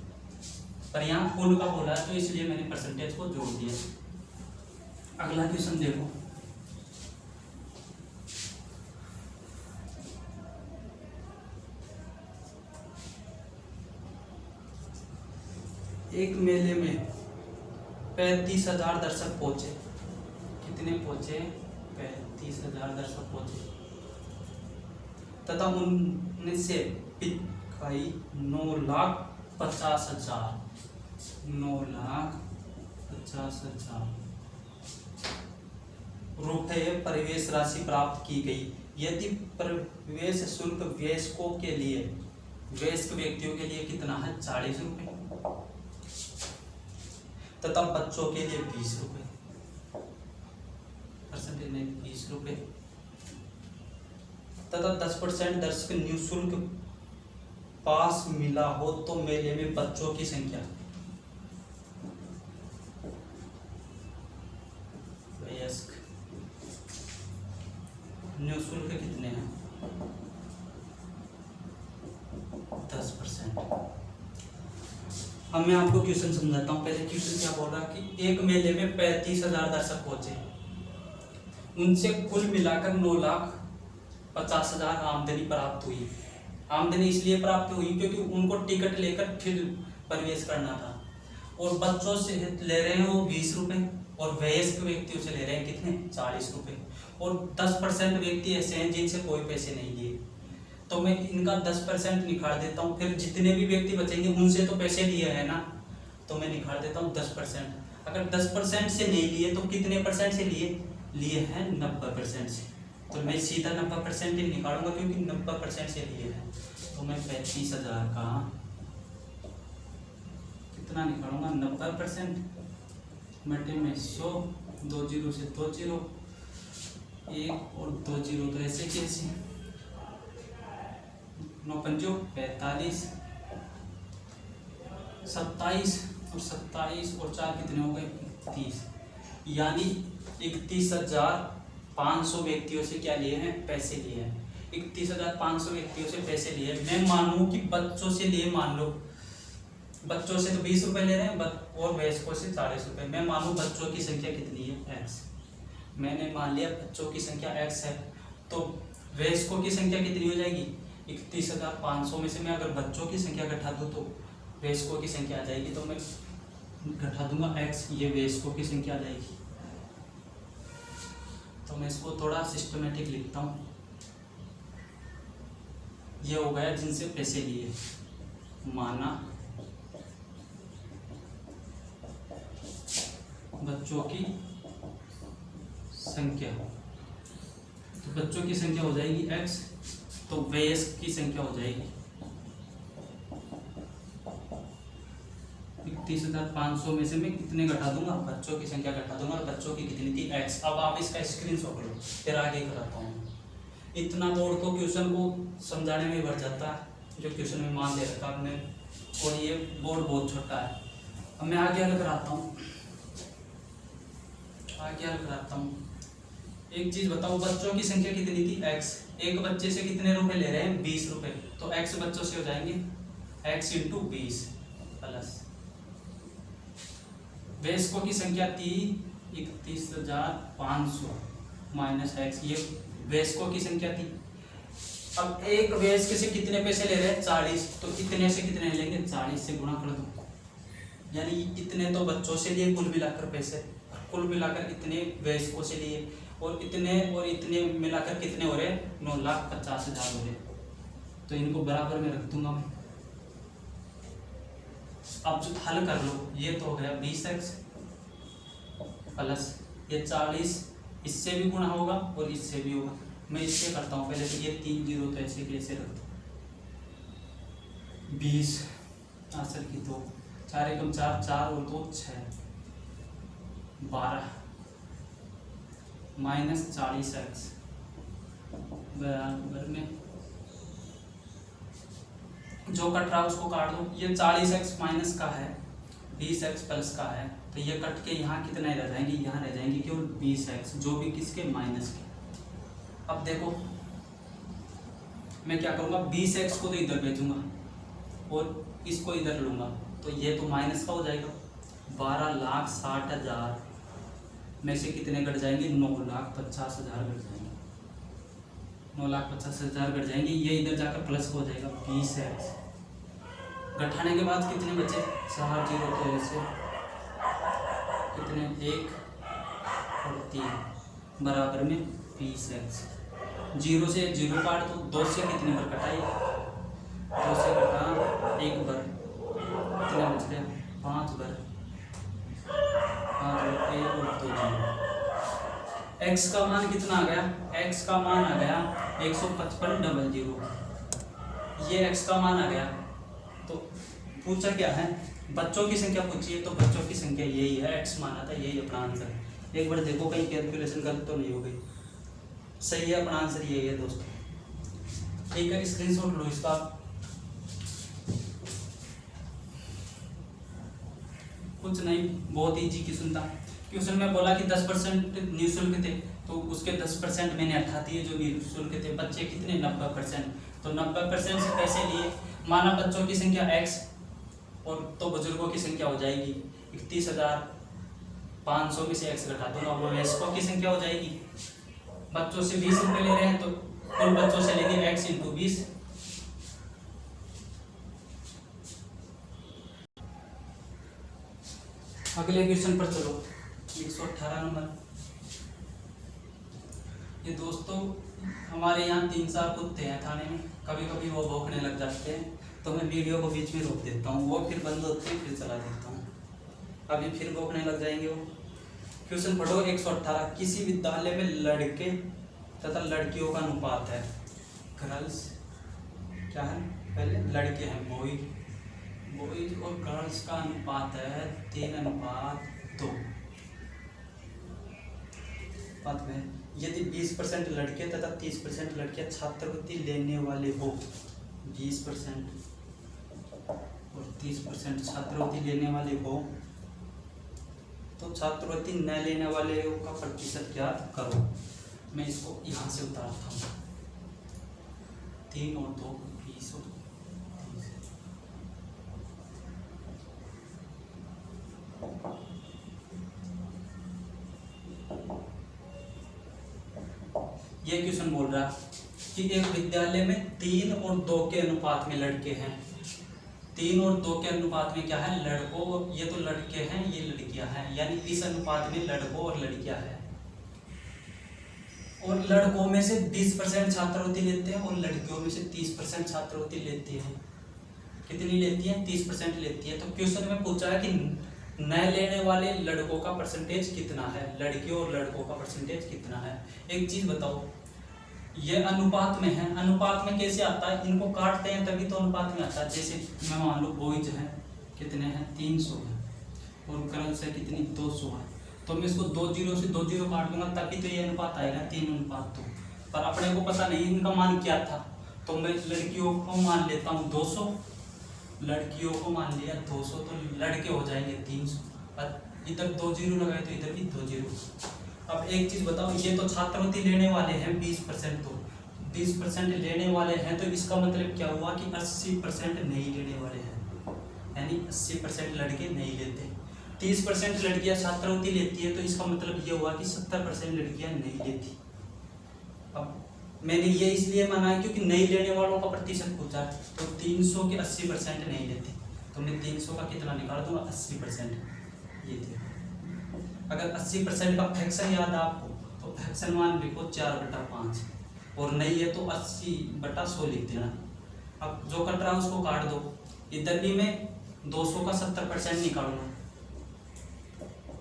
पर यहाँ कुल का बोला तो इसलिए मैंने परसेंटेज को जोड़ दिया। अगला क्वेश्चन देखो, एक मेले में 35,000 दर्शक पहुंचे। कितने पहुंचे? 35,000 दर्शक पहुंचे तथा उनमें से बिकाई 9,50,000 रुपये प्रवेश राशि प्राप्त की गई। यदि प्रवेश शुल्क वयस्कों के लिए, वयस्क व्यक्तियों के लिए कितना है? 40 रुपये तथा बच्चों के लिए 20 रुपये, परसेंटेज में 20 रुपये तथा 10% दर्शक निःशुल्क पास मिला हो तो मेले में बच्चों की संख्या, वयस्क निःशुल्क कितने हैं? 10%। अब मैं आपको क्वेश्चन समझाता हूँ। पहले क्वेश्चन क्या बोल रहा कि एक मेले में 35,000 दर्शक पहुंचे, उनसे कुल मिलाकर 9,50,000 आमदनी प्राप्त हुई। आमदनी इसलिए प्राप्त हुई क्योंकि उनको टिकट लेकर फिर प्रवेश करना था, और बच्चों से ले रहे हैं वो 20 रुपये और वयस्क व्यक्तियों से ले रहे हैं कितने? 40 रुपये। और 10% व्यक्ति ऐसे हैं जिनसे कोई पैसे नहीं लिए, तो मैं इनका 10% निकाल देता हूँ। फिर जितने भी व्यक्ति बचेंगे उनसे तो पैसे लिए हैं ना, तो मैं निकाल देता हूँ 10%। अगर 10% से नहीं लिए तो कितने परसेंट से लिए हैं? 90% से। तो मैं सीधा 90% ही निकालूंगा क्योंकि 90% से लिए हैं। तो मैं 35,000 का कितना निकालूंगा? 90% मल्टी में 100, 2 जीरो से 2 जीरो, 1 और 2 जीरो, तो ऐसे कैसे? 9 पंजो 45, 27 और 27 और 4 कितने हो गए? 30। यानी 31,500 व्यक्तियों से क्या लिए हैं? पैसे लिए हैं। 31,500 व्यक्तियों से पैसे लिए। मैं मानूं कि बच्चों से लिए, मान लो बच्चों से तो 20 रुपये ले रहे हैं और वयस्कों से 40 रुपये। मैं मानूं बच्चों की संख्या कितनी है? x। मैंने मान लिया बच्चों की संख्या x है, तो वयस्कों की संख्या कितनी हो जाएगी? 31,500 में से मैं अगर बच्चों की संख्या घटा दूँ तो वयस्कों की संख्या आ जाएगी, तो मैं घटा दूंगा x, ये वयस्कों की संख्या आ जाएगी। तो मैं इसको थोड़ा सिस्टमेटिक लिखता हूँ। ये हो गया जिनसे पैसे लिए, माना बच्चों की संख्या, तो बच्चों की संख्या हो जाएगी x, तो वयस्क की संख्या हो जाएगी 31,500 में से मैं कितने घटा दूंगा? बच्चों की संख्या घटा दूंगा। बच्चों की कितनी थी? x। अब आप इसका स्क्रीनशॉट लो, फिर आगे कराता हूँ। इतना बोर्ड तो क्वेश्चन को समझाने में भर जाता है जो क्वेश्चन में मान दे रखा आपने, और ये बोर्ड बहुत छोटा है। अब मैं आगे हल कराता हूँ, एक चीज बताओ, बच्चों की संख्या कितनी थी? x। एक बच्चे से कितने रुपए ले रहे हैं? 20 रुपए। तो x बच्चों से हो जाएंगे x × 20 प्लस वयस्कों की संख्या थी 31,500 माइनस x, ये वयस्कों की संख्या थी। अब एक वयस्क से कितने पैसे ले रहे हैं? 40। तो इतने से कितने लेंगे? 40 से गुणा कर दो, यानी इतने तो बच्चों से लिए कुल मिलाकर पैसे, कुल मिलाकर इतने वयस्कों से लिए, और इतने मिलाकर कितने हो रहे? 9,50,000 हो रहे। तो इनको बराबर में रख दूंगा मैं। अब जो हल कर लो, ये तो हो गया 20x प्लस ये 40, इससे भी गुणा होगा और इससे भी होगा। मैं इससे करता हूँ पहले, तो ये 3 जीरो तो ऐसे कैसे रख दो, 20 आंसर की 2, 4 एकम 4, 4 और 2 6, 12 माइनस 40x बराबर में जो कट रहा है उसको काट दो। ये 40x माइनस का है, 20x प्लस का है, तो ये कट के यहाँ कितने रह जाएंगे? यहाँ रह जाएंगे केवल 20x, जो भी किसके? माइनस के। अब देखो मैं क्या करूँगा 20x को तो इधर भेजूंगा और इसको इधर लूँगा, तो ये तो माइनस का हो जाएगा। 12,60,000 में से कितने घट जाएंगे? 9,50,000 घट जाएंगे, 9,50,000 घट जाएंगे। ये इधर जाकर प्लस हो जाएगा 20x। घटाने के बाद कितने बचे? 4 जीरो तो ऐसे कितने 1 और 3 बराबर में 20x। 0 से 0 काट दो, 2 से कितने बार कटाई? 2 से कटा 1 बार, कितने बच गया? 5 बार, 5 और 1 और 2 जीरो। x का मान कितना आ गया? x का मान आ गया 155,000। ये x का मान आ गया। तो पूछा क्या है? बच्चों की संख्या पूछी है, तो बच्चों की संख्या यही है, x माना था, यही अपना आंसर। एक बार देखो कहीं कैलकुलेशन गलत तो नहीं हो गई। सही है, अपना आंसर यही है दोस्तों। ठीक है, स्क्रीनशॉट लो इसका। कुछ नहीं, बहुत इजी क्वेश्चन था। क्वेश्चन में बोला कि 10% निःशुल्क थे, तो उसके 10% मैंने हटा दिए जो निःशुल्क थे। बच्चे कितने? 90%। तो 90% से कैसे लिए? माना बच्चों की संख्या x और तो बुजुर्गों की संख्या हो जाएगी 31,500 में से x घटा दूंगा, वो वयस्कों की संख्या हो जाएगी। बच्चों से 20 रुपये ले रहे हैं, तो कुल बच्चों से लेंगे x × 20। अगले क्वेश्चन पर चलो, 118 नंबर। ये दोस्तों हमारे यहाँ 3-4 कुत्ते हैं थाने में, कभी कभी वो भौंकने लग जाते हैं, तो मैं वीडियो को बीच में रोक देता हूँ, वो फिर बंद होते हैं, फिर चला देता हूँ। अभी फिर भौंकने लग जाएंगे वो। क्वेश्चन पढ़ो 118। किसी विद्यालय में लड़के तथा लड़कियों का अनुपात है। गर्ल्स क्या है? पहले लड़के हैं, बॉयज और गर्ल्स का अनुपात है 3:2। बात में यदि 20% लड़के तथा 30% लड़कियां छात्रवृत्ति लेने वाले हो, 20% और 30% छात्रवृत्ति लेने वाले हो, तो छात्रवृत्ति न लेने वाले का प्रतिशत ज्ञात करो। मैं इसको यहाँ से उतारता हूँ। 3 और 2 20 और 30। ये क्वेश्चन बोल रहा है कि एक विद्यालय में 3 और 2 के अनुपात में लड़के हैं। 3 और 2 के अनुपात में क्या है? लड़कों, ये तो लड़के हैं, ये लड़कियां हैं, यानी इस अनुपात में लड़कों और लड़कियां हैं। और लड़कों में से 20% छात्रवृत्ति लेते हैं और लड़कियों में से 30% छात्रवृत्ति लेती हैं। कितनी लेती हैं? 30% लेती है। तो क्वेश्चन में पूछा है कि न लेने वाले लड़कों का परसेंटेज कितना है, लड़कियों और लड़कों का परसेंटेज कितना है। एक चीज बताओ, ये अनुपात में है, अनुपात में कैसे आता है? इनको काटते हैं तभी तो अनुपात में आता है। जैसे मैं मान लो बॉयज हैं, कितने हैं? 300 हैं, और गर्ल्स है कितनी? 200 है। तो मैं इसको 2 जीरो से 2 जीरो काट दूंगा, तभी तो ये अनुपात आएगा 3:2। पर अपने को पता नहीं इनका मान क्या था, तो मैं लड़कियों को मान लेता हूँ 200, लड़कियों को मान लिया 200, तो लड़के हो जाएंगे 300। और इधर 2 जीरो लगाए तो इधर भी 2 जीरो। अब एक चीज बताओ, ये तो छात्रवृत्ति लेने वाले हैं 20%, तो 20% लेने वाले हैं, तो इसका मतलब क्या हुआ कि 80% नहीं लेने वाले हैं, यानी 80% लड़के नहीं लेते। 30% लड़कियां छात्रवृत्ति लेती है, तो इसका मतलब ये हुआ कि 70% लड़कियां नहीं लेती। अब मैंने ये इसलिए माना है क्योंकि नहीं लेने वालों का प्रतिशत पूछा है, तो 300 के 80% नहीं लेते, तो मैं 300 का कितना निकाल दूंगा? 80%। ये देखो, अगर 80% का फ्रैक्शन याद है आपको, तो फ्रैक्शन मान लिखो 4/5, और नहीं है तो 80/100 लिख देना। अब जो कट रहा है उसको काट दो। इधर भी मैं 200 का 70% निकालूंगा।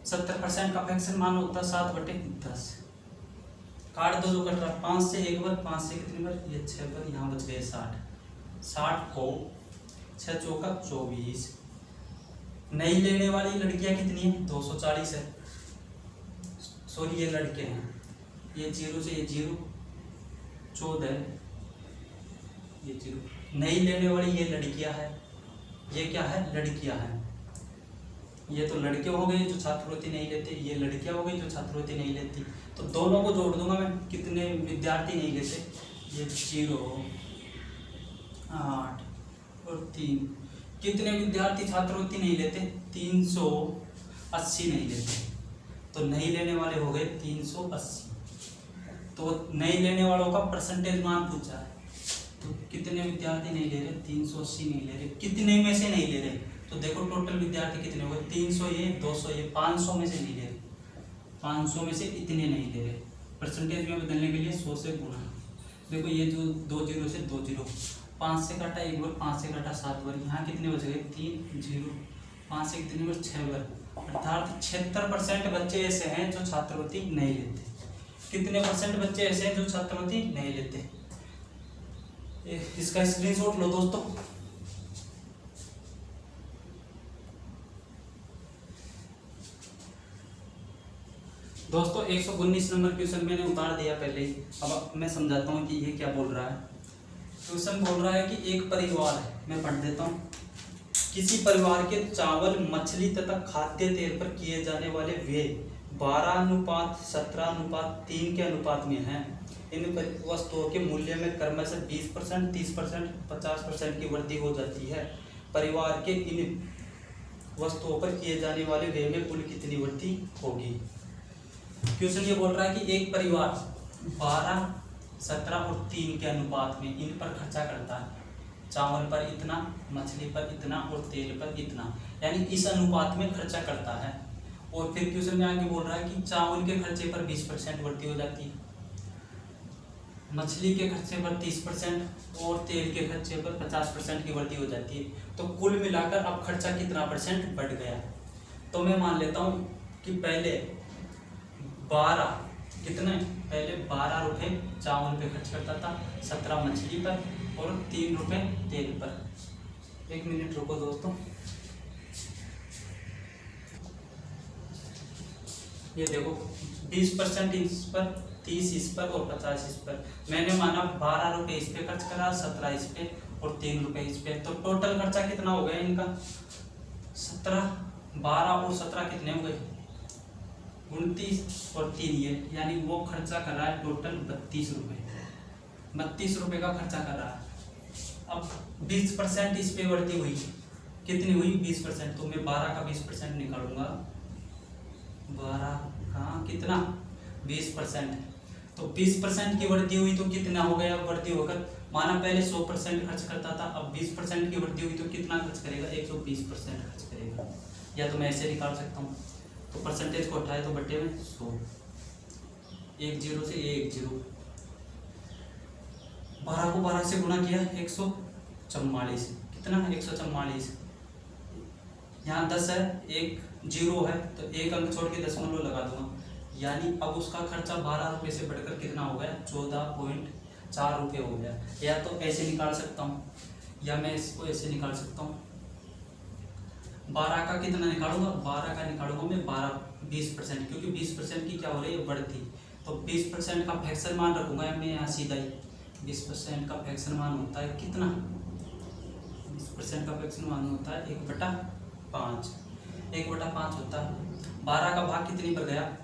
70% का फ्रैक्शन मान होता है 7/10। काट दो जो कट रहा, 5 से 1 बार, 5 से कितनी बार? ये 6 बार, यहाँ बच गए 60। 60 को 6 चौका 24। नहीं लेने वाली लड़कियां कितनी है? 240 है। सॉरी, ये लड़के हैं, ये 0 से ये 0, 14, ये 0। नहीं लेने वाली ये लड़कियां है, ये क्या है? लड़कियां हैं। ये तो लड़के हो गए जो छात्रवृत्ति नहीं लेते, ये लड़कियां हो गई जो छात्रवृत्ति नहीं लेती। तो दोनों को जोड़ दूंगा मैं, कितने विद्यार्थी नहीं लेते? ये 0, 8 और 3। कितने विद्यार्थी छात्रवृत्ति नहीं लेते? 380 नहीं लेते। तो नहीं लेने वाले हो गए 380। तो नहीं लेने वालों का परसेंटेज मान पूछा है, तो कितने विद्यार्थी नहीं ले रहे? 380 नहीं ले रहे। कितने में से नहीं ले रहे? तो देखो टोटल विद्यार्थी कितने हो गए? 300 ये, 200 ये, 500 में से नहीं ले रहे। 500 में से इतने नहीं ले रहे। परसेंटेज में बदलने के लिए 100 से गुणा। देखो ये जो 2 जीरो से 2 जीरो, 5 से काटा 1 बार, 5 से काटा 7 बार, यहाँ कितने बच गए? 3 जीरो, 5 से कितने बार? 6 बार। अर्थात 76% बच्चे ऐसे हैं जो छात्रवृत्ति नहीं लेते। कितने परसेंट बच्चे ऐसे हैं जो छात्रवृत्ति नहीं लेते? इसका स्क्रीनशॉट लो दोस्तों। दोस्तों 119 नंबर क्वेश्चन मैंने उतार दिया पहले ही। अब मैं समझाता हूँ कि ये क्या बोल रहा है। क्वेश्चन बोल रहा है कि एक परिवार है, मैं पढ़ देता हूँ। किसी परिवार के चावल, मछली तथा खाद्य तेल पर किए जाने वाले व्यय 12:17:3 के अनुपात में हैं। इन वस्तुओं के मूल्य में क्रमशः 20%, 30%, 50% की वृद्धि हो जाती है। परिवार के इन वस्तुओं पर किए जाने वाले व्यय में कुल कितनी वृद्धि होगी? क्वेश्चन ये बोल रहा है कि एक परिवार 12, 17 और 3 के अनुपात में इन पर खर्चा करता है। चावल पर इतना, मछली पर इतना और तेल पर इतना, यानी इस अनुपात में खर्चा करता है। और फिर क्वेश्चन में आगे बोल रहा है कि चावल के खर्चे पर 20% वृद्धि हो जाती है, मछली के खर्चे पर 30% और तेल के खर्चे पर 50% की वृद्धि हो जाती है। तो कुल मिलाकर अब खर्चा कितना परसेंट बढ़ गया? तो मैं मान लेता हूँ कि पहले 12 कितने? पहले 12 रुपये चावल पे खर्च करता था, 17 मछली पर और 3 रुपये तेल पर। 1 मिनट रुको दोस्तों। ये देखो 20% इस पर, 30 इस पर और 50 इस पर। मैंने माना 12 रुपये इस पे खर्च करा, 17 इस पे और 3 रुपये इस पे। तो टोटल खर्चा कितना हो गया इनका? 17, 12 और 17 कितने हो गए? 29 और 3 ये, यानी वो खर्चा कर रहा है टोटल 32 रुपये। 32 रुपये का खर्चा कर रहा है। अब 20% इस पे वृद्धि हुई, कितनी हुई? 20%। तो मैं 12 का 20% निकालूंगा। 12 का कितना? 20%। तो 20% की वृद्धि हुई तो कितना हो गया? वृद्धि होकर माना पहले 100% खर्च करता था, अब 20% की वृद्धि हुई तो कितना खर्च करेगा? 120% खर्च करेगा। या तो मैं ऐसे निकाल सकता हूँ, तो परसेंटेज को उठाए तो बटे में 100, 1 जीरो से 1 जीरो, 12 को 12 से गुणा किया 144। कितना? 144। यहाँ 10 है, 1 जीरो है, तो 1 अंक छोड़ के दशमलव लगा दूंगा। यानी अब उसका खर्चा 12 रुपये से बढ़कर कितना हो गया? 14.4 रुपये हो गया। या तो ऐसे निकाल सकता हूँ, या मैं इसको ऐसे निकाल सकता हूँ। 12 का कितना निकालूंगा? 12 का निकालूंगा मैं 20%, क्योंकि 20% की क्या हो रही है? बढ़ती। तो 20% का फ्रैक्शन मान रखूंगा मैं यहाँ सीधा ही। 20% का फ्रैक्शन मान होता है कितना? 20% का फ्रैक्शन मान होता है 1/5। 1/5 होता है। 12 का भाग कितनी पर गया?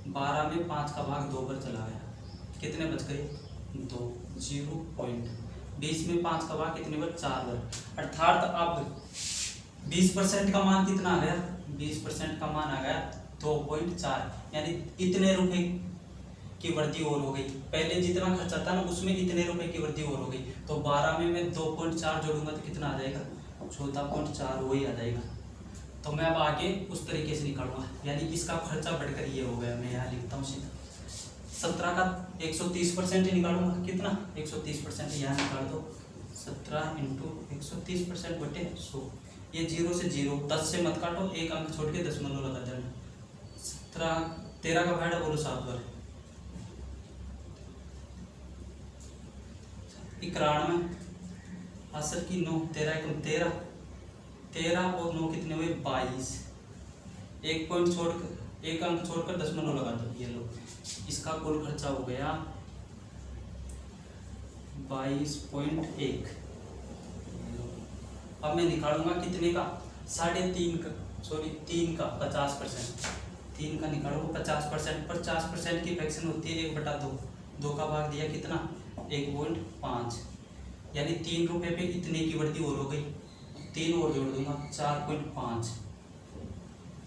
12 में 5 का भाग 2 पर चला गया। कितने बच गए? 2, 0 पॉइंट। 20 में 5 का भाग कितने बार? 4 बार। अर्थात अब 20% का मान कितना आ गया? 20% का मान आ गया 2.4, यानी इतने रुपए की वृद्धि और हो गई। पहले जितना खर्चा था ना उसमें इतने रुपए की वृद्धि और हो गई। तो 12 में मैं 2.4 जोड़ूंगा तो कितना आ जाएगा? 14.4 वही आ जाएगा। तो मैं अब आगे उस तरीके से निकालूंगा, यानी इसका खर्चा बढ़कर ये हो गया। मैं यहाँ लिखता हूँ सीधा। 17 का 130% निकालूंगा। कितना? 130%। यहाँ निकाल दो। 17 × 130% बटे 100। ये 0 से 0, 10 से मत काटो, 1 अंक छोड़ के दशमलव लगा देना। 13 का भाड़ा बोलो 7 बार। 91, असर की 9, 13 × 13, 13 और 9 कितने हुए? 22। 1 पॉइंट छोड़कर, 1 अंक छोड़कर दशमलव लगा दो। ये लो, इसका कुल खर्चा हो गया 22.1। अब मैं निकालूंगा कितने का? 3.5 का, सॉरी 3 का 50%। 3 का निकालूंगा 50%। 50% की फ्रैक्शन होती है 1/2। 2 का भाग दिया कितना? 1.5, यानी 3 रुपये पे इतने की वृद्धि और हो गई, 3 और जोड़ दूंगा 4.5,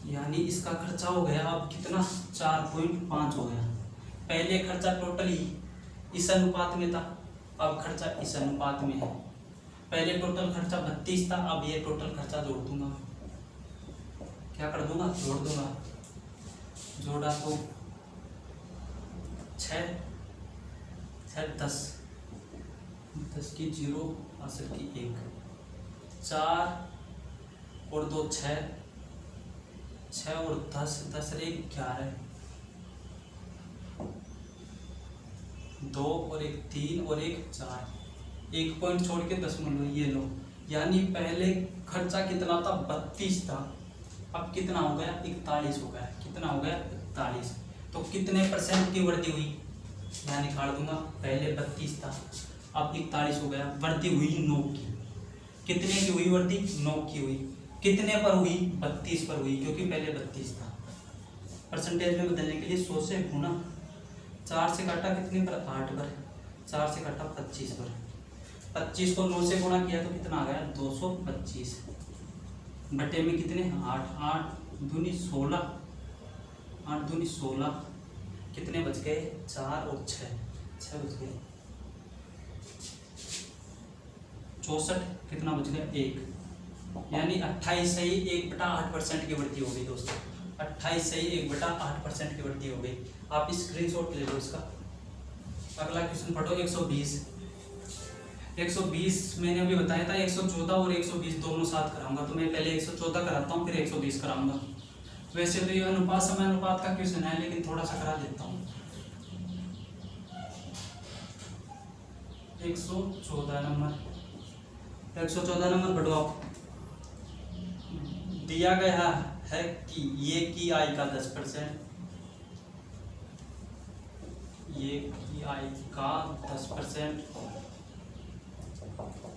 यानी इसका खर्चा हो गया अब कितना 4.5 हो गया। पहले खर्चा टोटल इस अनुपात में था, अब खर्चा इस अनुपात में है। पहले टोटल खर्चा 32 था, अब ये टोटल खर्चा जोड़ दूंगा, क्या कर दूंगा, जोड़ दूंगा। जोड़ा तो 6 10 की 0 असर की 1, 4 और 2 6, 6 और 10, 10 रे 11, 2 और 1 3 और 1 4, 1 पॉइंट छोड़ के दशमलव ये लो। यानी पहले खर्चा कितना था 32 था, अब कितना हो गया 41 हो गया। कितना हो गया 41। तो कितने परसेंट की वृद्धि हुई, यहाँ निकाल दूंगा। पहले 32 था, अब 41 हो गया। वृद्धि हुई 9 की। कितने की हुई वृद्धि, 9 की हुई। कितने पर हुई, 32 पर हुई, क्योंकि पहले 32 था। परसेंटेज में बदलने के लिए 100 से गुना, 4 से काटा कितने पर, 8 पर, 4 से काटा 25 पर, 25 को 9 से गुणा किया तो कितना आ गया 225 बटे में कितने 8, 8 दूनी 16, 8 दूनी 16, कितने बच गए 4 और 6 बच गए 64, कितना बच गया 1। यानी 28 सही 1/8% की वृद्धि हो गई दोस्तों। 28 सही 1/8% की वृद्धि हो गई। आप स्क्रीनशॉट ले लो इसका। अगला क्वेश्चन पढ़ो 120 मैंने अभी बताया था 114 और 120 दोनों साथ कराऊंगा, तो मैं पहले 114 कराता हूँ फिर 120 कराऊंगा। वैसे तो ये अनुपात समय अनुपात का क्वेश्चन है, लेकिन थोड़ा सा करा देता हूँ। 114 नंबर पढ़ो आप। दिया गया है कि ये की आय का 10%, ये की आय का 10%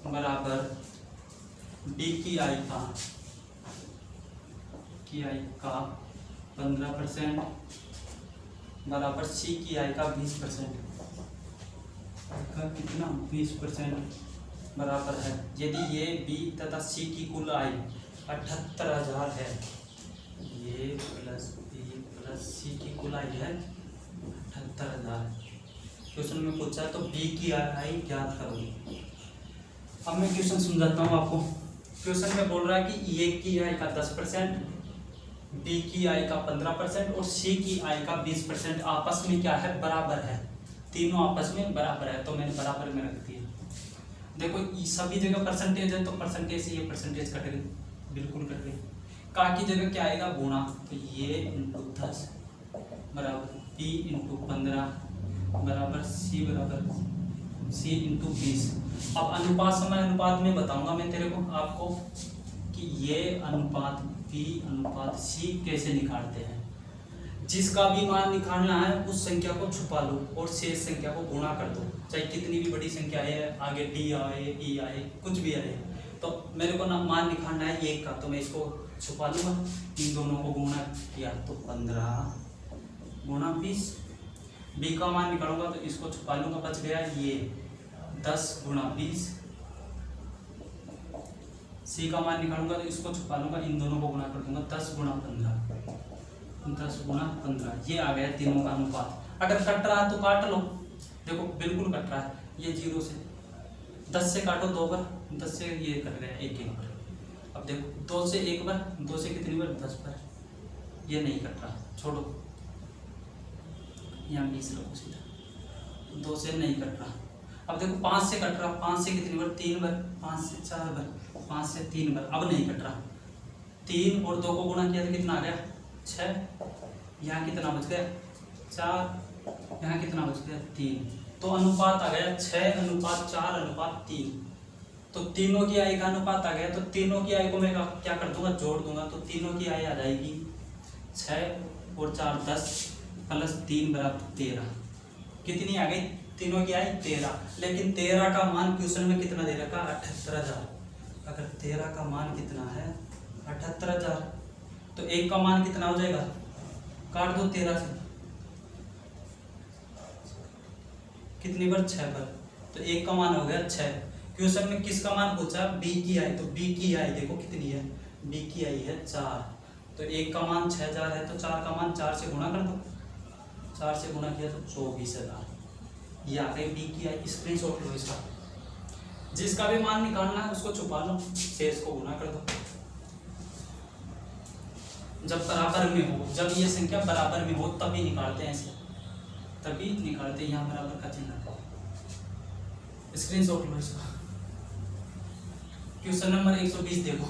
बराबर डी की आय का 15% बराबर सी की आय का 20% का कितना 20% बराबर है। यदि ये बी तथा सी की कुल आय 78,000 है, ये प्लस बी प्लस सी की कुल आय है 78,000। क्वेश्चन में पूछा तो बी की आय ज्ञात करो। अब मैं क्वेश्चन समझाता हूँ आपको। क्वेश्चन में बोल रहा है कि ए की आय का 10%, बी की आय का 15% और सी की आय का 20% आपस में क्या है, बराबर है। तीनों आपस में बराबर है, तो मैंने बराबर में रख दिया। देखो सभी जगह परसेंटेज है, तो परसेंटेज से ये परसेंटेज कट गई, बिल्कुल कट गई। का की जगह क्या आएगा, गुणा, तो ये इंटू 10 बराबर बी इंटू 15 बराबर सी इंटू 20। अब अनुपात समय अनुपात में बताऊंगा मैं तेरे को आपको कि ये अनुपात बी अनुपात सी कैसे निकालते हैं। जिसका भी मान निकालना है उस संख्या को छुपा लो और शेष संख्या को गुणा कर दो, चाहे कितनी भी बड़ी संख्या है, आगे डी आए ई आए कुछ भी आए। तो मेरे को ना मान निकालना है 1 का, तो मैं इसको छुपा लूँगा। इन दोनों को गुणा किया तो 15 गुणा 20। बी का मान निकालूंगा तो इसको छुपा लूँगा, बच गया ये 10 गुणा 20। सी का मान निकालूंगा तो इसको छुपा लूँगा, इन दोनों को गुणा कर दूंगा 10 गुणा 15, 10 गुणा 15। ये आ गया तीनों का अनुपात। अगर कट रहा है तो काट लो, देखो बिल्कुल कट रहा है। ये 0 से 10 से काटो 2 बार, 10 से ये कट गया 1 बार। अब देखो 2 से 1 बार, 2 से कितनी बार 10 बार। ये नहीं कट रहा, छोड़ो, यहाँ 20 रखो सीधा। 2 से नहीं कट रहा। अब देखो 5 से कट रहा, 5 से कितनी बार 3 बार, 5 से 4 बार, 5 से 3 बार। अब नहीं कट रहा। 3 और 2 को गुणा किया तो कितना आ गया 6। यहाँ कितना बच गया 4, यहाँ कितना बच गया 3। तो अनुपात आ गया 6:4:3। तो तीनों की आय का अनुपात आ गया। तो तीनों की आय को मैं क्या कर दूंगा, जोड़ दूंगा। तो तीनों की आय आ जाएगी 6 और 4 10 प्लस 3 बराबर 13। कितनी आ गई तीनों की आय 13। लेकिन 13 का मान क्वेश्चन में कितना दे रखा 78,000। अगर 13 का मान कितना है 78,000, तो 1 का मान कितना हो जाएगा, काट दो 13 से, कितनी बार 6 बार। तो 1 का मान हो गया 6। क्वेश्चन में किसका मान पूछा, बी की आई, तो बी की आई देखो कितनी है, बी की आई है 4, तो एक का मान 6000 है, तो 4 का मान 4 से गुणा कर दो, 4 से गुणा किया तो 24,000, ये आ गई बी की आई। स्क्रीनशॉट लो इसका, जिसका भी मान निकालना है उसको छुपा लो, शेष को गुणा कर दो। जब बराबर में हो, जब ये संख्या बराबर में हो तभी निकालते हैं इसे, तभी निकालते हैं, यहाँ बराबर का चिन्ह। स्क्रीनशॉट लो इसका। क्वेश्चन नंबर 120 देखो,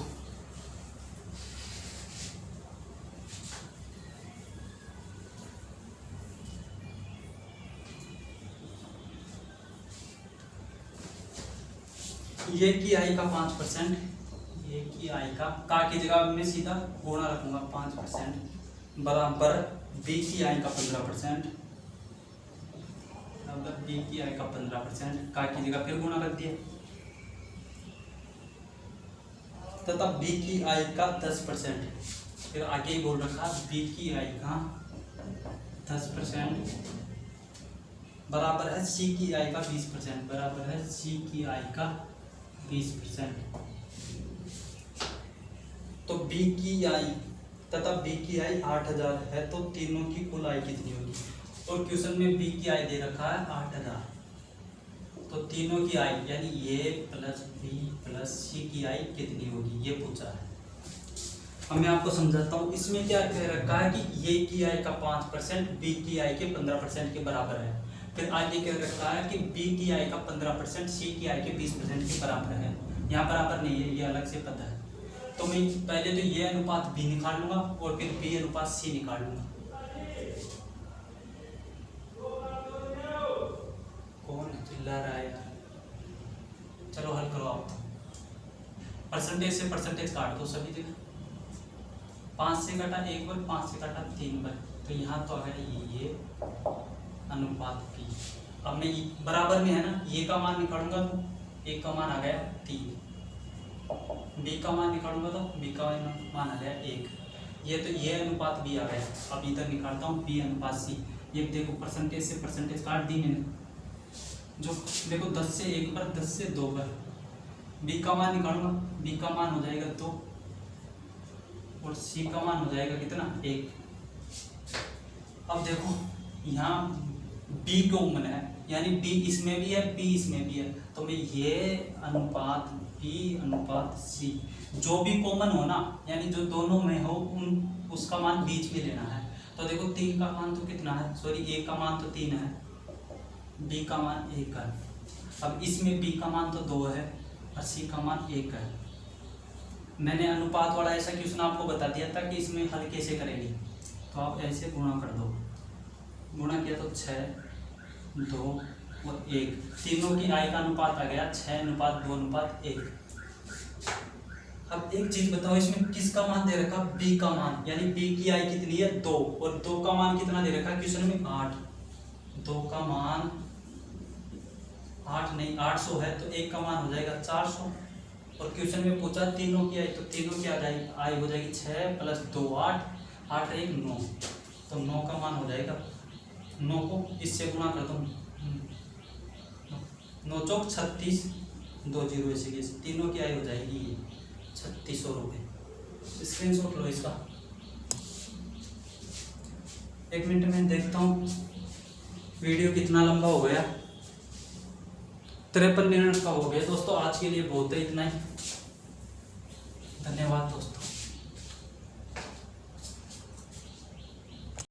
ये की आई का 5%, ये की आई का की जगह में सीधा गुणा रखूंगा 5% बराबर बी की आई का 15%, बराबर बी की आई का 15%, का की जगह फिर गुणा रख दिया, तथा बी की आई का 10%, फिर आगे ही बोल रखा बी की आई का 10% बराबर है सी की आई का 20%, बराबर है सी की आई का 20%। तो बी की आई तथा बी की आई 8000 है, तो तीनों की कुल आई कितनी होगी, और क्वेश्चन में बी की आई दे रखा है 8000, तो तीनों की आई यानी ये प्लस बी प्लस सी की आई कितनी होगी, ये पूछा है। अब मैं आपको समझाता हूँ, इसमें क्या कह रखा है कि ये की आई का 5% बी की आई के 15% के बराबर है, फिर आगे कह रखा है कि बी की आई का 15% सी की आई के 20% के बराबर है, यहाँ बराबर नहीं है, ये अलग से पता है। तो मैं पहले तो ये अनुपात बी निकाल लूंगा और फिर बी अनुपात सी निकाल लूंगा। कौन चिल्ला रहा है यार, चलो हल करो आप। परसेंटेज से परसेंटेज काट दो सभी जगह, 5 से काटा 1 बार, 5 से काटा 3 बार, तो यहाँ तो आ गया ये अनुपात बी। अब मैं बराबर में है ना, ये का मान निकालूंगा तो एक का मान आ गया 3, बी का मान निकालूंगा तो बी का मान आ गया 1, ये तो ये अनुपात बी आ गया। अब इधर निकालता हूँ बी अनुपात सी, ये देखो परसेंटेज से परसेंटेज काट दी मैंने, जो देखो 10 से 1 बार, 10 से 2 बार, बी का मान निकालूंगा, बी का मान हो जाएगा 2 और सी का मान हो जाएगा कितना 1। अब देखो यहाँ बी कॉमन है, यानी बी इसमें भी है बी इसमें भी है, तो मैं ये अनुपात बी अनुपात सी जो भी कॉमन हो ना, यानी जो दोनों में हो उन उसका मान बीच में लेना है। तो देखो 3 का मान तो कितना है, सॉरी 1 का मान तो 3 है, बी का मान 1 है। अब इसमें बी का मान तो 2 है और सी का मान 1 है। मैंने अनुपात वाला ऐसा क्वेश्चन आपको बता दिया था कि इसमें हल कैसे करेंगे, तो आप ऐसे गुणा कर दो, गुणा किया तो 6 2 और 1, तीनों की आई का अनुपात आ गया 6:2:1। अब एक चीज बताओ, इसमें किसका मान दे रखा, बी का मान, यानी बी की आई कितनी है 2 और 2 का मान कितना दे रखा क्वेश्चन में 8, 2 का मान 8 नहीं 800 है, तो 1 का मान हो जाएगा 400 और क्वेश्चन में पूछा तीनों की आई, तो तीनों की आई हो जाएगी 6 + 2 8, 8 और 1 9, तो 9 का मान हो जाएगा 9 को इससे गुणा कर दो, 9 चौक 36, 2 0 ऐसे कैसे, तीनों की आई हो जाएगी 3600 रुपये। स्क्रीनशॉट लो इसका। 1 मिनट में देखता हूँ वीडियो कितना लंबा हो गया, 53 मिनट का हो गया दोस्तों। आज के लिए बहुत है, इतना ही। धन्यवाद दोस्तों।